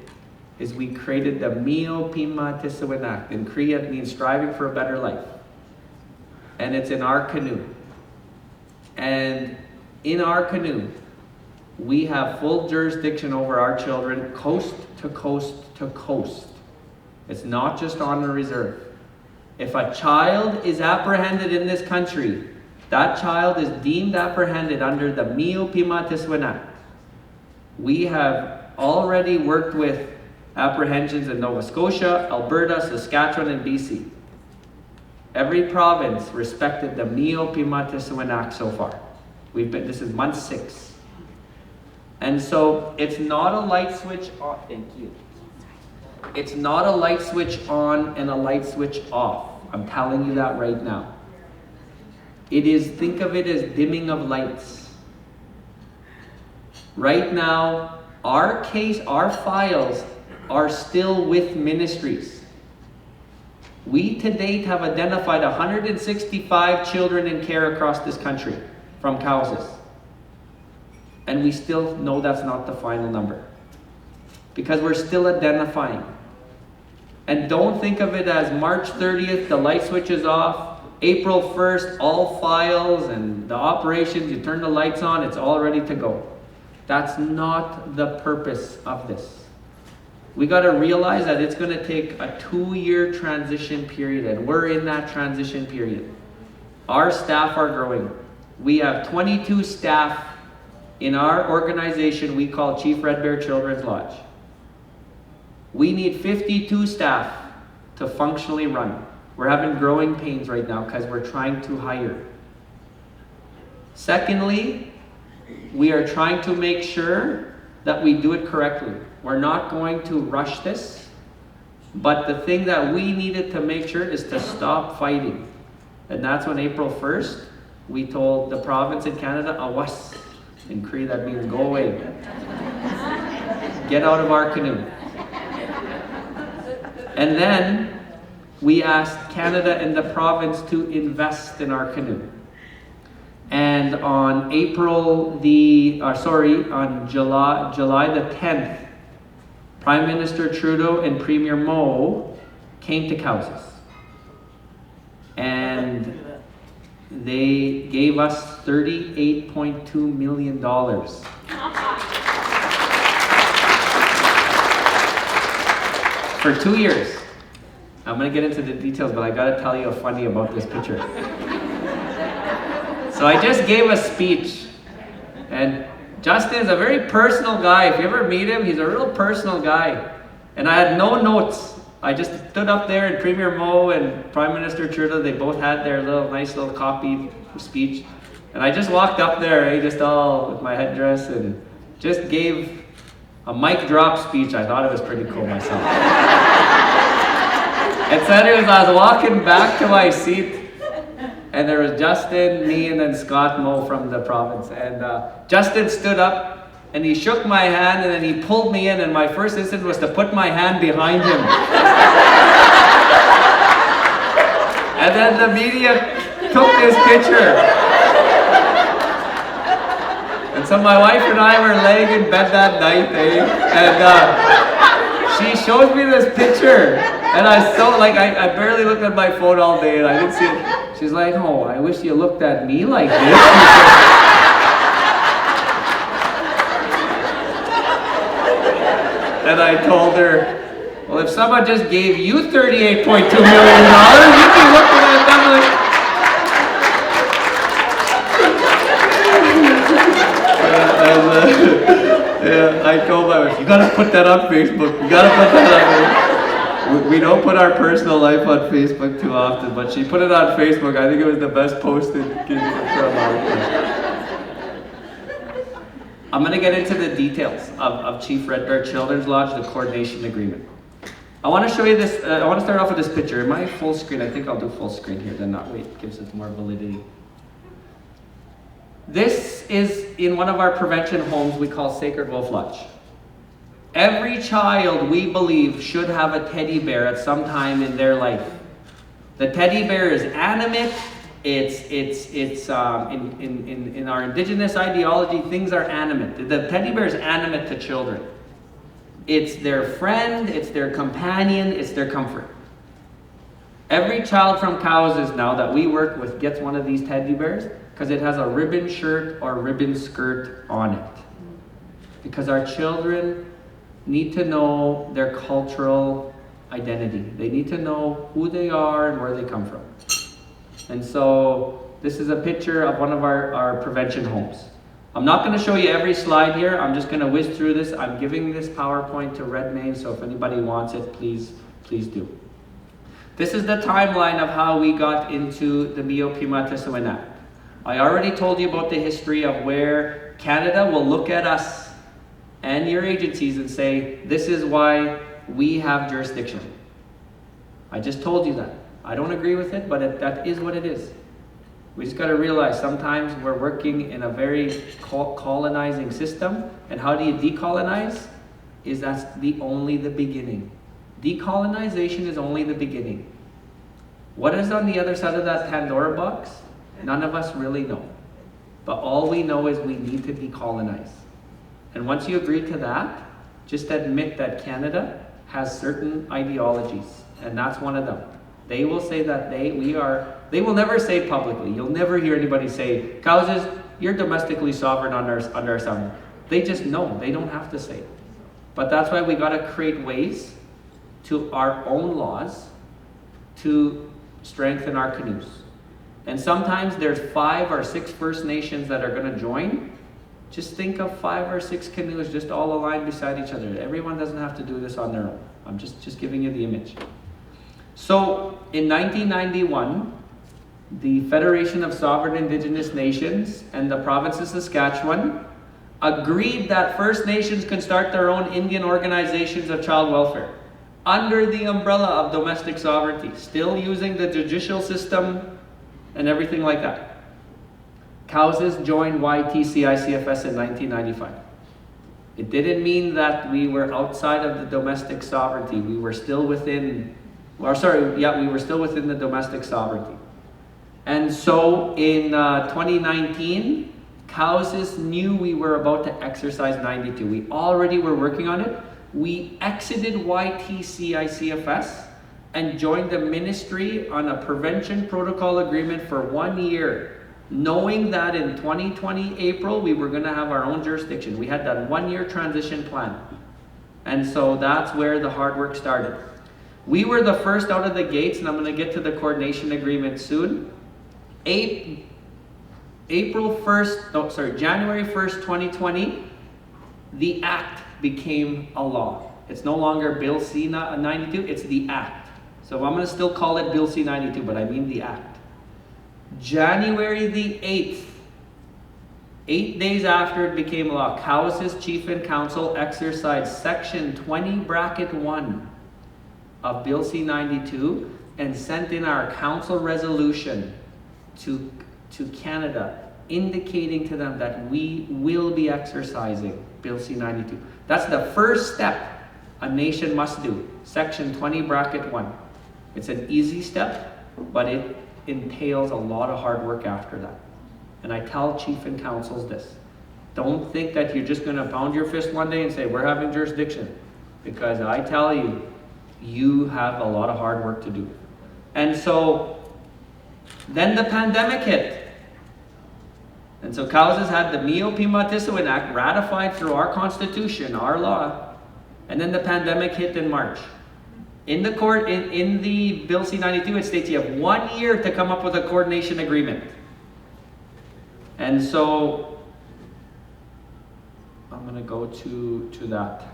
[SPEAKER 2] is we created the Mio Pima-Tisuan Act. In Cree it means striving for a better life. And it's in our canoe. And in our canoe, we have full jurisdiction over our children, coast to coast to coast. It's not just on the reserve. If a child is apprehended in this country that child is deemed apprehended under the Mio Pimatiswan Act. We have already worked with apprehensions in Nova Scotia, Alberta, Saskatchewan, and BC. Every province respected the Mio Pimatiswan Act so far. This is month 6. And so it's not a light switch on. Thank you. It's not a light switch on and a light switch off. I'm telling you that right now. It is, think of it as dimming of lights. Right now, our files are still with ministries. We to date have identified 165 children in care across this country from causes. And we still know that's not the final number. Because we're still identifying. And don't think of it as March 30th, the light switch is off. April 1st, all files and the operations, you turn the lights on, it's all ready to go. That's not the purpose of this. We got to realize that it's going to take a 2-year transition period, and we're in that transition period. Our staff are growing. We have 22 staff in our organization we call Chief Red Bear Children's Lodge. We need 52 staff to functionally run. We're having growing pains right now because we're trying to hire. Secondly, we are trying to make sure that we do it correctly. We're not going to rush this, but the thing that we needed to make sure is to stop fighting. And that's when April 1st, we told the province in Canada, awas. In Cree, that means go away. Get out of our canoe. And then we asked Canada and the province to invest in our canoe. And on July the 10th, Prime Minister Trudeau and Premier Moe came to Cowses. And they gave us $38.2 million. For 2 years. I'm going to get into the details, but I got to tell you a funny about this picture. So I just gave a speech, and Justin is a very personal guy. If you ever meet him, he's a real personal guy. And I had no notes. I just stood up there, and Premier Moe and Prime Minister Trudeau, they both had their nice little copied speech. And I just walked up there, just all with my headdress, and just gave a mic drop speech. I thought it was pretty cool myself. And so anyways, I was walking back to my seat, and there was Justin, me, and then Scott Moe from the province. And Justin stood up, and he shook my hand, and then he pulled me in, and my first instinct was to put my hand behind him. And then the media took this picture. And so my wife and I were laying in bed that night, and she shows me this picture. And I barely looked at my phone all day, and I didn't see it. She's like, oh, I wish you looked at me like this. And I told her, well, if someone just gave you $38.2 million, you'd be looking at them like... I told my wife, you gotta put that on Facebook. You gotta put that on Facebook. We don't put our personal life on Facebook too often, but she put it on Facebook. I think it was the best posted for a long time. I'm going to get into the details of Chief Red Bear Children's Lodge, the coordination agreement. I want to show you this. I want to start off with this picture. Am I full screen? I think I'll do full screen here, then not wait. It gives us more validity. This is in one of our prevention homes we call Sacred Wolf Lodge. Every child, we believe, should have a teddy bear at some time in their life. The teddy bear is animate. In our indigenous ideology, things are animate. The teddy bear is animate to children. It's their friend, it's their companion, it's their comfort. Every child from Cowses now that we work with gets one of these teddy bears because it has a ribbon shirt or ribbon skirt on it. Because our children need to know their cultural identity. They need to know who they are and where they come from. And so This is a picture of one of our prevention homes. I'm not going to show you every slide here. I'm just going to whiz through this. I'm giving this PowerPoint to Redmayne, so if anybody wants it, please do. This is the timeline of how we got into the Mio Pimatisuan Act. I already told you about the history of where Canada will look at us and your agencies and say, this is why we have jurisdiction. I just told you that. I don't agree with it, but that is what it is. We just got to realize sometimes we're working in a very colonizing system, and how do you decolonize? That's only the beginning. Decolonization is only the beginning. What is on the other side of that Pandora box? None of us really know. But all we know is we need to decolonize. And once you agree to that, just admit that Canada has certain ideologies, and that's one of them. They will say that they will never say publicly, you'll never hear anybody say, Causes, you're domestically sovereign under our sovereign. They just know, they don't have to say it. But that's why we gotta create ways to our own laws to strengthen our canoes. And sometimes there's 5 or 6 First Nations that are gonna join. Just think of 5 or 6 canoes just all aligned beside each other. Everyone doesn't have to do this on their own. I'm just giving you the image. So in 1991, the Federation of Sovereign Indigenous Nations and the province of Saskatchewan agreed that First Nations can start their own Indian organizations of child welfare under the umbrella of domestic sovereignty, still using the judicial system and everything like that. Causes joined YTC-ICFS in 1995. It didn't mean that we were outside of the domestic sovereignty. We were still within, we were still within the domestic sovereignty. And so in 2019, Causes knew we were about to exercise 92. We already were working on it. We exited YTC-ICFS and joined the ministry on a prevention protocol agreement for 1 year, knowing that in 2020 April, we were gonna have our own jurisdiction. We had that 1-year transition plan. And so that's where the hard work started. We were the first out of the gates, and I'm gonna get to the coordination agreement soon. January 1st, 2020, the Act became a law. It's no longer Bill C-92, it's the Act. So I'm going to still call it Bill C-92, but I mean the Act. January the 8th, 8 days after it became law, Causes Chief and Council exercised Section 20(1) of Bill C-92 and sent in our council resolution to Canada, indicating to them that we will be exercising Bill C-92. That's the first step a nation must do, Section 20(1). It's an easy step, but it entails a lot of hard work after that. And I tell chief and councils this. Don't think that you're just gonna pound your fist one day and say, we're having jurisdiction. Because I tell you, you have a lot of hard work to do. And so, then the pandemic hit. And so Causes had the Mio Pimatisuan Act ratified through our constitution, our law, and then the pandemic hit in March. In the Bill C-92, it states you have 1 year to come up with a coordination agreement. And so, I'm gonna go to that.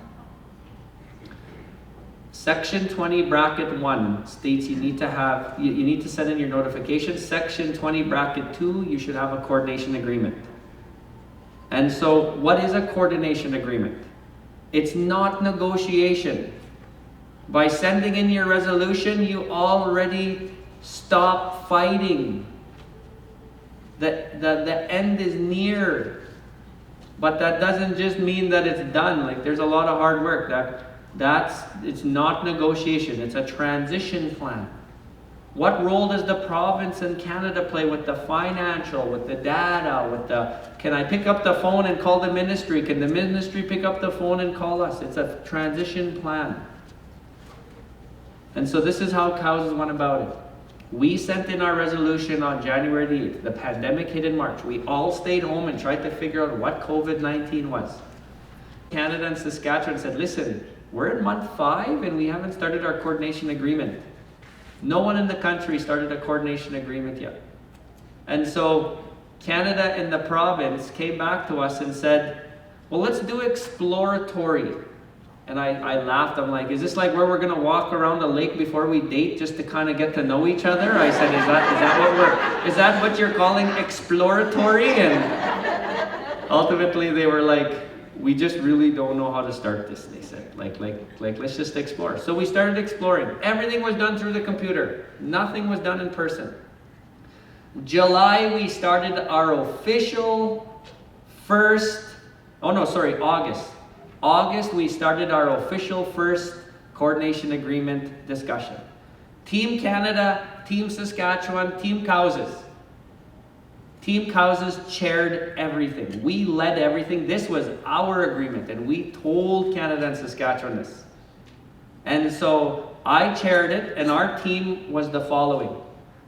[SPEAKER 2] Section 20(1) states you need to send in your notification. Section 20(2), you should have a coordination agreement. And so what is a coordination agreement? It's not negotiation. By sending in your resolution, you already stop fighting. The end is near. But that doesn't just mean that it's done. Like, there's a lot of hard work. It's not negotiation, it's a transition plan. What role does the province and Canada play with the financial, with the data, can I pick up the phone and call the ministry? Can the ministry pick up the phone and call us? It's a transition plan. And so this is how Causes went about it. We sent in our resolution on January the 8th. The pandemic hit in March. We all stayed home and tried to figure out what COVID-19 was. Canada and Saskatchewan said, listen, we're in month 5 and we haven't started our coordination agreement. No one in the country started a coordination agreement yet. And so Canada and the province came back to us and said, well, let's do exploratory. And I laughed. I'm like, is this like where we're going to walk around the lake before we date just to kind of get to know each other? I said, is that what you're calling exploratory? And ultimately they were like, we just really don't know how to start this, they said. Like let's just explore. So we started exploring. Everything was done through the computer. Nothing was done in person. July, we started our official August. August, we started our official first coordination agreement discussion. Team Canada, Team Saskatchewan, Team Cowses. Team Cowses chaired everything. We led everything. This was our agreement, and we told Canada and Saskatchewan this. And so I chaired it, and our team was the following.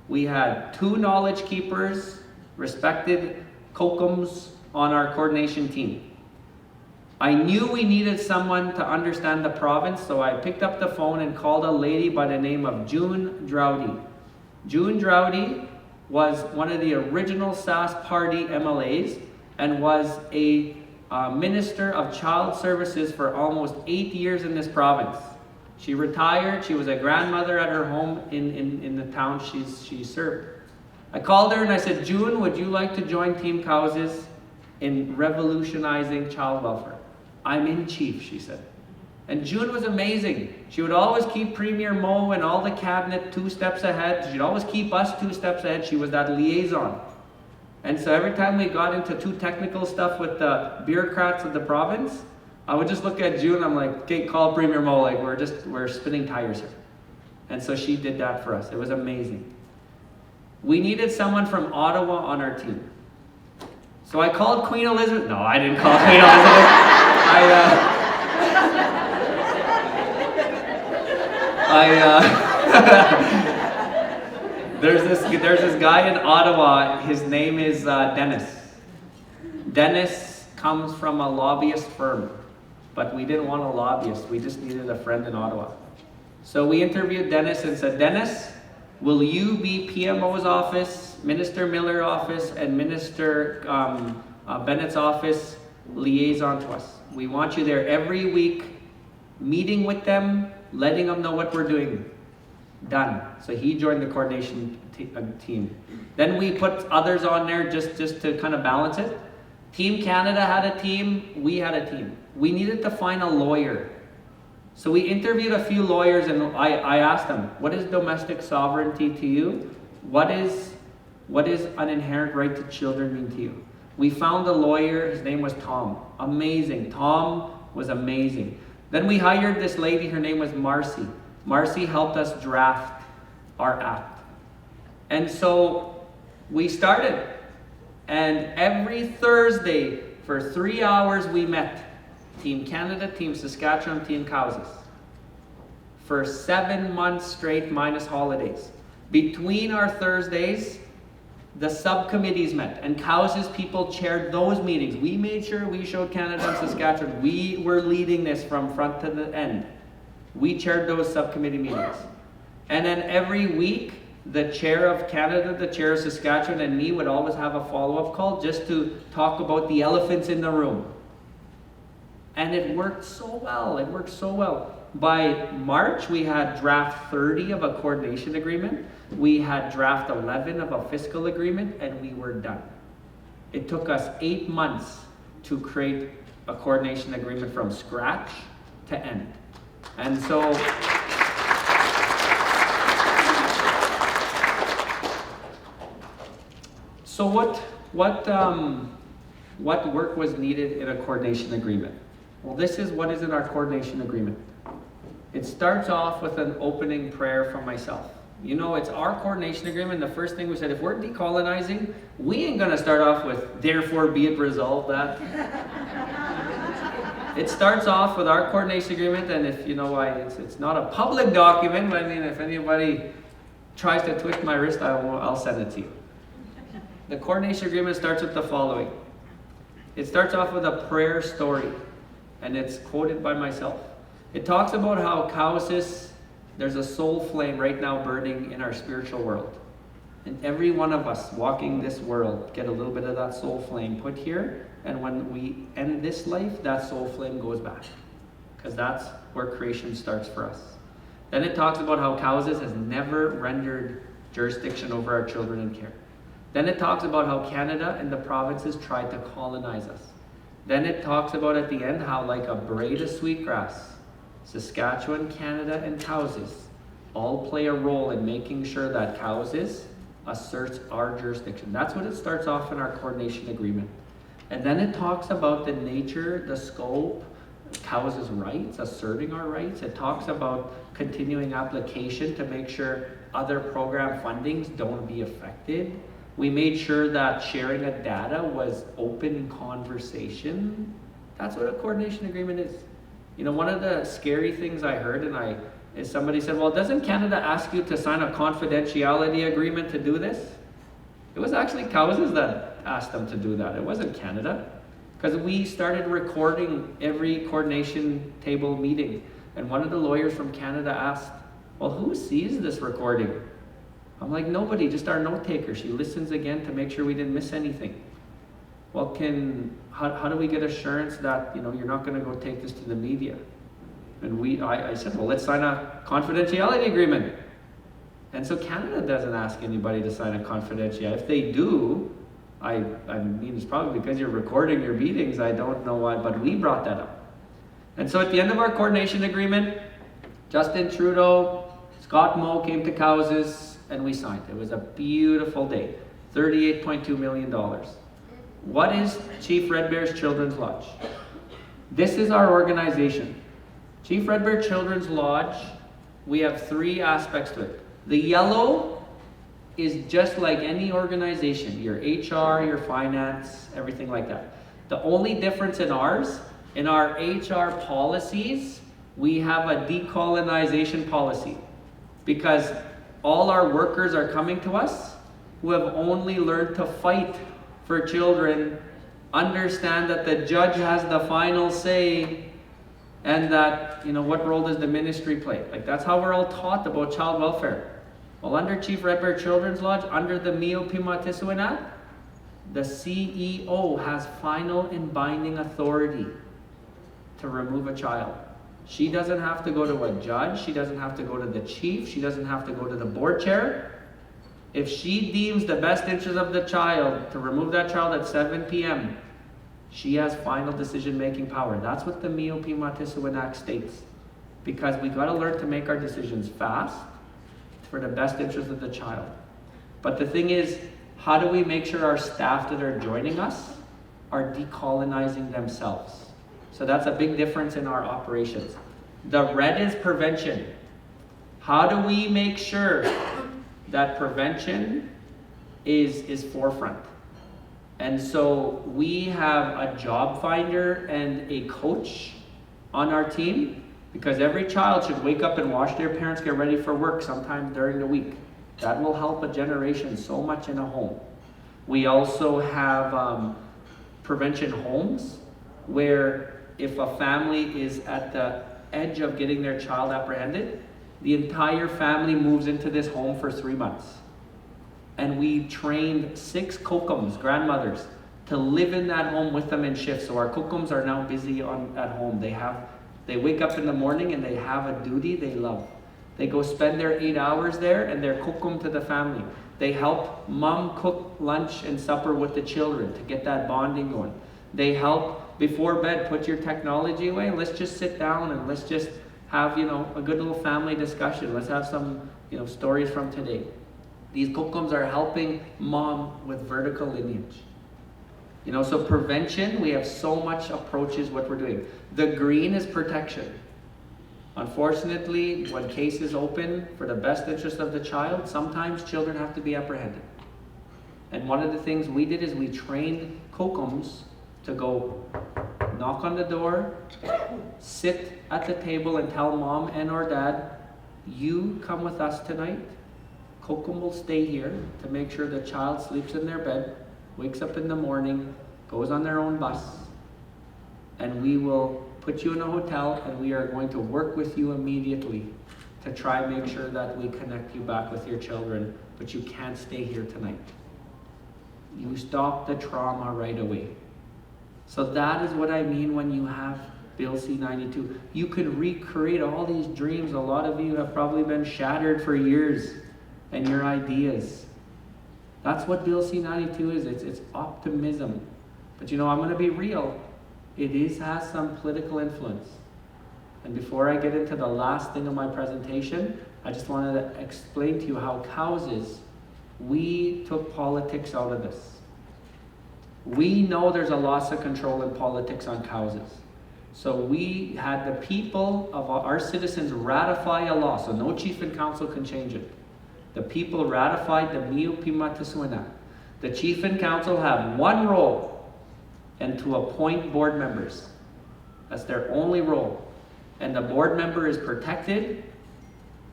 [SPEAKER 2] We had 2 knowledge keepers, respected COCOMs on our coordination team. I knew we needed someone to understand the province, so I picked up the phone and called a lady by the name of June Drowdy. June Drowdy was one of the original SAS Party MLAs and was a Minister of Child Services for almost 8 years in this province. She retired. She was a grandmother at her home in the town she served. I called her and I said, June, would you like to join Team Cowses in revolutionizing child welfare? I'm in chief, she said. And June was amazing. She would always keep Premier Mo and all the cabinet 2 steps ahead. She'd always keep us 2 steps ahead. She was that liaison. And so every time we got into too technical stuff with the bureaucrats of the province, I would just look at June and I'm like, okay, call Premier Mo, like we're spinning tires here. And so she did that for us. It was amazing. We needed someone from Ottawa on our team. So I called Queen Elizabeth. No, I didn't call Queen Elizabeth. There's this guy in Ottawa. His name is Dennis. Dennis comes from a lobbyist firm, but we didn't want a lobbyist. We just needed a friend in Ottawa. So we interviewed Dennis and said, Dennis, will you be PMO's office, Minister Miller's office, and Minister Bennett's office liaison to us? We want you there every week, meeting with them, letting them know what we're doing. Done. So he joined the coordination team. Then we put others on there just to kind of balance it. Team Canada had a team, we had a team. We needed to find a lawyer. So we interviewed a few lawyers and I asked them, what is domestic sovereignty to you? What is an inherent right to children mean to you? We found a lawyer, his name was Tom. Amazing. Tom was amazing. Then we hired this lady, her name was Marcy. Marcy helped us draft our act. And so we started. And every Thursday for 3 hours we met. Team Canada, Team Saskatchewan, Team Cowses. For 7 months straight minus holidays. Between our Thursdays, the subcommittees met, and Cowses people chaired those meetings. We made sure we showed Canada and Saskatchewan. We were leading this from front to the end. We chaired those subcommittee meetings. And then every week, the chair of Canada, the chair of Saskatchewan, and me would always have a follow-up call just to talk about the elephants in the room. And it worked so well. It worked so well. By March, we had draft 30 of a coordination agreement. We had draft 11 of a fiscal agreement, and we were done. It took us 8 months to create a coordination agreement from scratch to end. And so, what work was needed in a coordination agreement? Well, this is what is in our coordination agreement. It starts off with an opening prayer from myself. You know, it's our coordination agreement. The first thing we said, if we're decolonizing, we ain't going to start off with, therefore be it resolved that. It starts off with our coordination agreement, and if you know why, it's not a public document, but I mean, if anybody tries to twist my wrist, I'll send it to you. The coordination agreement starts with the following. It starts off with a prayer story, and it's quoted by myself. It talks about how Cowses, there's a soul flame right now burning in our spiritual world. And every one of us walking this world get a little bit of that soul flame put here, and when we end this life, that soul flame goes back, because that's where creation starts for us. Then it talks about how Cowses has never rendered jurisdiction over our children in care. Then it talks about how Canada and the provinces tried to colonize us. Then it talks about at the end how, like a braid of sweetgrass, Saskatchewan, Canada, and Cowses all play a role in making sure that Cowses asserts our jurisdiction. That's what it starts off in our coordination agreement. And then it talks about the nature, the scope, Cowses' rights, asserting our rights. It talks about continuing application to make sure other program fundings don't be affected. We made sure that sharing of data was open conversation. That's what a coordination agreement is. You know, one of the scary things I heard is somebody said, well, doesn't Canada ask you to sign a confidentiality agreement to do this? It was actually Cowses that asked them to do that. It wasn't Canada. Because we started recording every coordination table meeting. And one of the lawyers from Canada asked, well, who sees this recording? I'm like, nobody, just our note taker. She listens again to make sure we didn't miss anything. Well, how do we get assurance that, you're not going to go take this to the media? And I said, well, let's sign a confidentiality agreement. And so Canada doesn't ask anybody to sign a confidentiality. If they do, I mean, it's probably because you're recording your meetings. I don't know why, but we brought that up. And so at the end of our coordination agreement, Justin Trudeau, Scott Moe came to Cowses, and we signed. It was a beautiful day. $38.2 million. What is Chief Red Bear's Children's Lodge? This is our organization. Chief Red Bear Children's Lodge, we have three aspects to it. The yellow is just like any organization, your HR, your finance, everything like that. The only difference in ours, in our HR policies, we have a decolonization policy, because all our workers are coming to us who have only learned to fight for children, understand that the judge has the final say, and that, what role does the ministry play? Like, that's how we're all taught about child welfare. Well, under Chief Red Bear Children's Lodge, under the Mio Pimatisuan Act, the CEO has final and binding authority to remove a child. She doesn't have to go to a judge. She doesn't have to go to the chief. She doesn't have to go to the board chair. If she deems the best interest of the child to remove that child at 7 p.m., she has final decision-making power. That's what the Mio Pimatisuan Act states. Because we got to learn to make our decisions fast for the best interest of the child. But the thing is, how do we make sure our staff that are joining us are decolonizing themselves? So that's a big difference in our operations. The red is prevention. How do we make sure that prevention is forefront? And so we have a job finder and a coach on our team, because every child should wake up and watch their parents get ready for work sometime during the week. That will help a generation so much in a home. We also have prevention homes, where if a family is at the edge of getting their child apprehended, the entire family moves into this home for 3 months. And we trained 6 kokums, grandmothers, to live in that home with them in shifts. So our kokums are now busy at home. They wake up in the morning and they have a duty they love. They go spend their 8 hours there, and they're kokum to the family. They help mom cook lunch and supper with the children to get that bonding going. They help before bed, put your technology away, and let's just sit down and let's just have, a good little family discussion. Let's have some, stories from today. These kokums are helping mom with vertical lineage. So prevention, we have so much approaches what we're doing. The green is protection. Unfortunately, when cases open for the best interest of the child, sometimes children have to be apprehended. And one of the things we did is we trained kokums to go knock on the door, sit at the table and tell mom and or dad, you come with us tonight. Kokum will stay here to make sure the child sleeps in their bed, wakes up in the morning, goes on their own bus, and we will put you in a hotel, and we are going to work with you immediately to try and make sure that we connect you back with your children, but you can't stay here tonight. You stop the trauma right away. So that is what I mean when you have Bill C-92. You can recreate all these dreams. A lot of you have probably been shattered for years, and your ideas. That's what Bill C-92 is. It's optimism. But I'm going to be real. It has some political influence. And before I get into the last thing of my presentation, I just wanted to explain to you how Houses, we took politics out of this. We know there's a loss of control in politics on Houses. So we had the people of our citizens ratify a law, so no chief and council can change it. The people ratified the Mio Pimatasuan Act. The chief and council have one role, and to appoint board members. That's their only role. And the board member is protected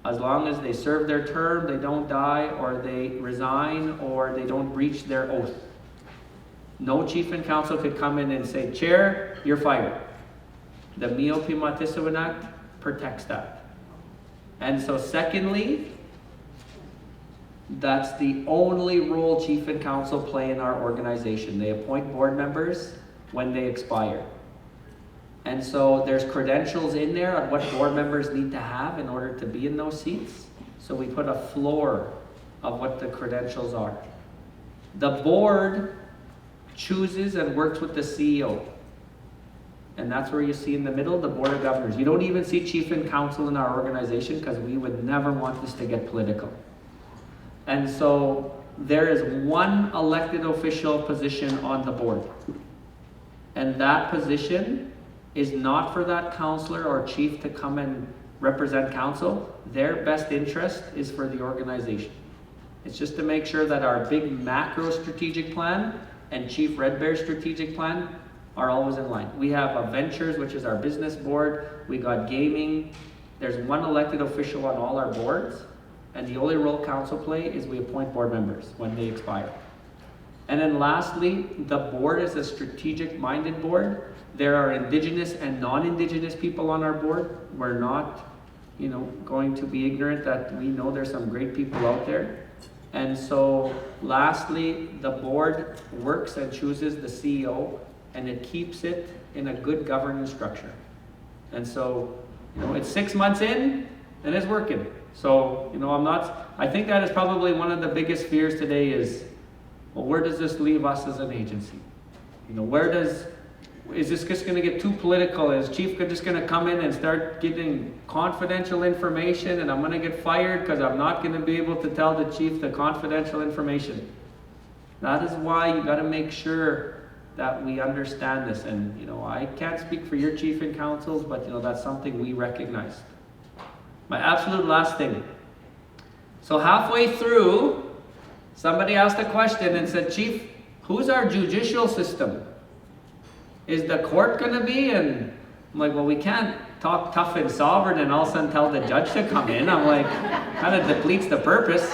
[SPEAKER 2] as long as they serve their term, they don't die, or they resign, or they don't breach their oath. No chief and council could come in and say, Chair, you're fired. The Mio Pimatasuan Act protects that. And so secondly, that's the only role chief and council play in our organization. They appoint board members when they expire. And so there's credentials in there on what board members need to have in order to be in those seats. So we put a floor of what the credentials are. The board chooses and works with the CEO. And that's where you see in the middle, the board of governors. You don't even see chief and council in our organization because we would never want this to get political. And so there is one elected official position on the board. And that position is not for that councillor or chief to come and represent council. Their best interest is for the organization. It's just to make sure that our big macro strategic plan and Chief Red Bear's strategic plan are always in line. We have a ventures, which is our business board. We got gaming. There's one elected official on all our boards. And the only role council play is we appoint board members when they expire. And then lastly, the board is a strategic-minded board. There are Indigenous and non-Indigenous people on our board. We're not, going to be ignorant that we know there's some great people out there. And so lastly, the board works and chooses the CEO, and it keeps it in a good governance structure. And so, it's 6 months in, and it's working. So, I think that is probably one of the biggest fears today is, well, where does this leave us as an agency? Is this just going to get too political? Is Chief just going to come in and start getting confidential information and I'm going to get fired because I'm not going to be able to tell the Chief the confidential information? That is why you got to make sure that we understand this. And, I can't speak for your Chief and councils, but, that's something we recognize. My absolute last thing. So halfway through, somebody asked a question and said, Chief, who's our judicial system? Is the court going to be? And I'm like, well, we can't talk tough and sovereign and all of a sudden tell the judge to come in. I'm like, kind of depletes the purpose.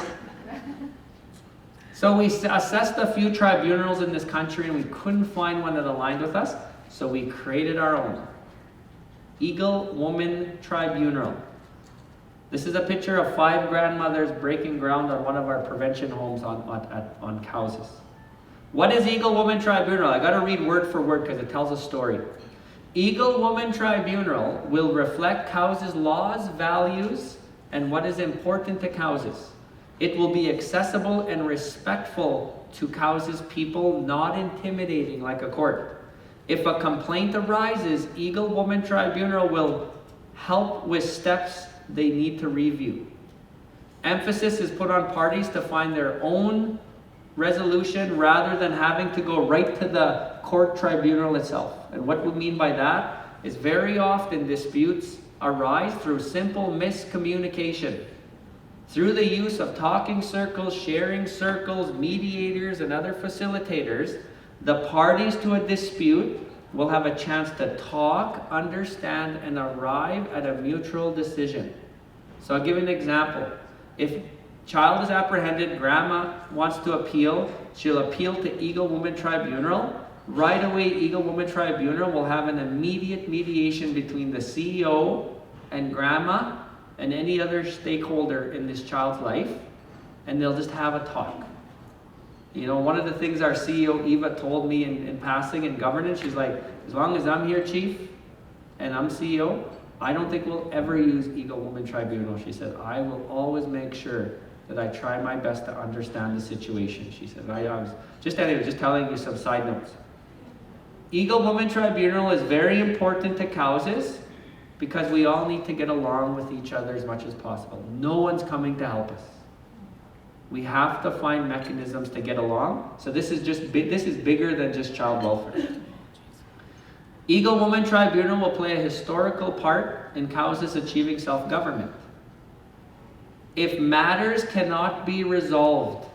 [SPEAKER 2] So we assessed a few tribunals in this country and we couldn't find one that aligned with us. So we created our own. Eagle Woman Tribunal. This is a picture of 5 grandmothers breaking ground on one of our prevention homes on Houses. What is Eagle Woman Tribunal? I got to read word for word because it tells a story. Eagle Woman Tribunal will reflect Houses' laws, values, and what is important to Houses. It will be accessible and respectful to Houses people, not intimidating like a court. If a complaint arises, Eagle Woman Tribunal will help with steps they need to review. Emphasis is put on parties to find their own resolution rather than having to go right to the court tribunal itself. And what we mean by that is very often disputes arise through simple miscommunication. Through the use of talking circles, sharing circles, mediators, and other facilitators, the parties to a dispute will have a chance to talk, understand, and arrive at a mutual decision. So I'll give an example. If child is apprehended, grandma wants to appeal, she'll appeal to Eagle Woman Tribunal. Right away, Eagle Woman Tribunal will have an immediate mediation between the CEO and grandma and any other stakeholder in this child's life, and they'll just have a talk. You know, one of the things our CEO, Eva, told me in passing in governance, she's like, as long as I'm here, Chief, and I'm CEO, I don't think we'll ever use Eagle Women Tribunal. She said, I will always make sure that I try my best to understand the situation. She said, I was just telling you some side notes. Eagle Women Tribunal is very important to Cowses because we all need to get along with each other as much as possible. No one's coming to help us. We have to find mechanisms to get along. So this is bigger than just child welfare. Eagle Women Tribunal will play a historical part in Cowses achieving self-government. If matters cannot be resolved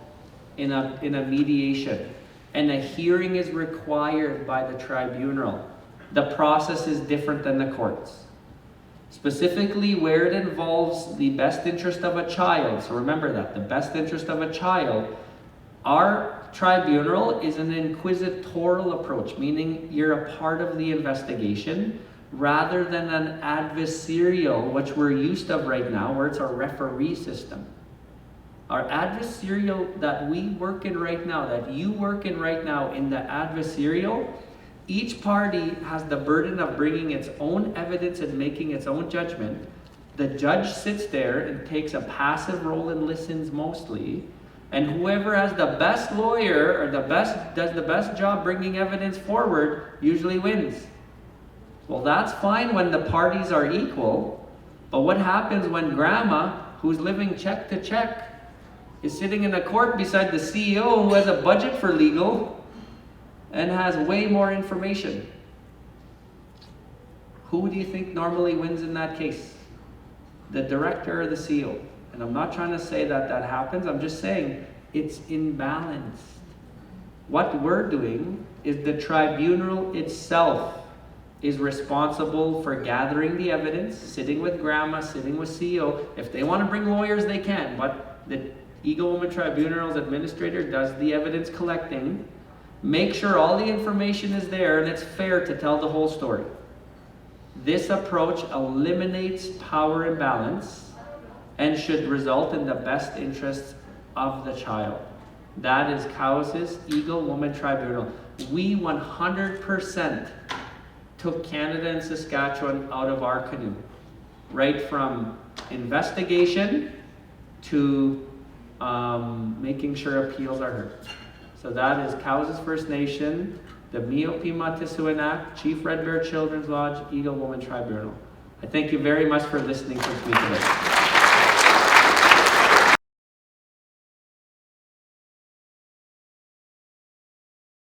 [SPEAKER 2] in a mediation and a hearing is required by the tribunal, the process is different than the courts. Specifically where it involves the best interest of a child, so remember that, the best interest of a child, our tribunal is an inquisitorial approach, meaning you're a part of the investigation, rather than an adversarial, which we're used of right now, where it's a referee system. Our adversarial that we work in right now, that you work in right now in the adversarial, each party has the burden of bringing its own evidence and making its own judgment. The judge sits there and takes a passive role and listens mostly, and whoever has the best lawyer or does the best job bringing evidence forward usually wins. Well, that's fine when the parties are equal, but what happens when grandma, who's living check to check, is sitting in a court beside the CEO who has a budget for legal and has way more information? Who do you think normally wins in that case? The director or the CEO? And I'm not trying to say that happens, I'm just saying it's imbalanced. What we're doing is the tribunal itself is responsible for gathering the evidence, sitting with grandma, sitting with CEO. If they want to bring lawyers, they can, but the Eagle Women Tribunal's administrator does the evidence collecting, make sure all the information is there and it's fair to tell the whole story. This approach eliminates power imbalance and should result in the best interests of the child. That is Cowses Eagle Women Tribunal. We 100% took Canada and Saskatchewan out of our canoe. Right from investigation to making sure appeals are heard. So that is Cowses First Nation, the Mi'o-Pima-Tisuanak, Chief Red Bear Children's Lodge, Eagle Women Tribunal. I thank you very much for listening to me today.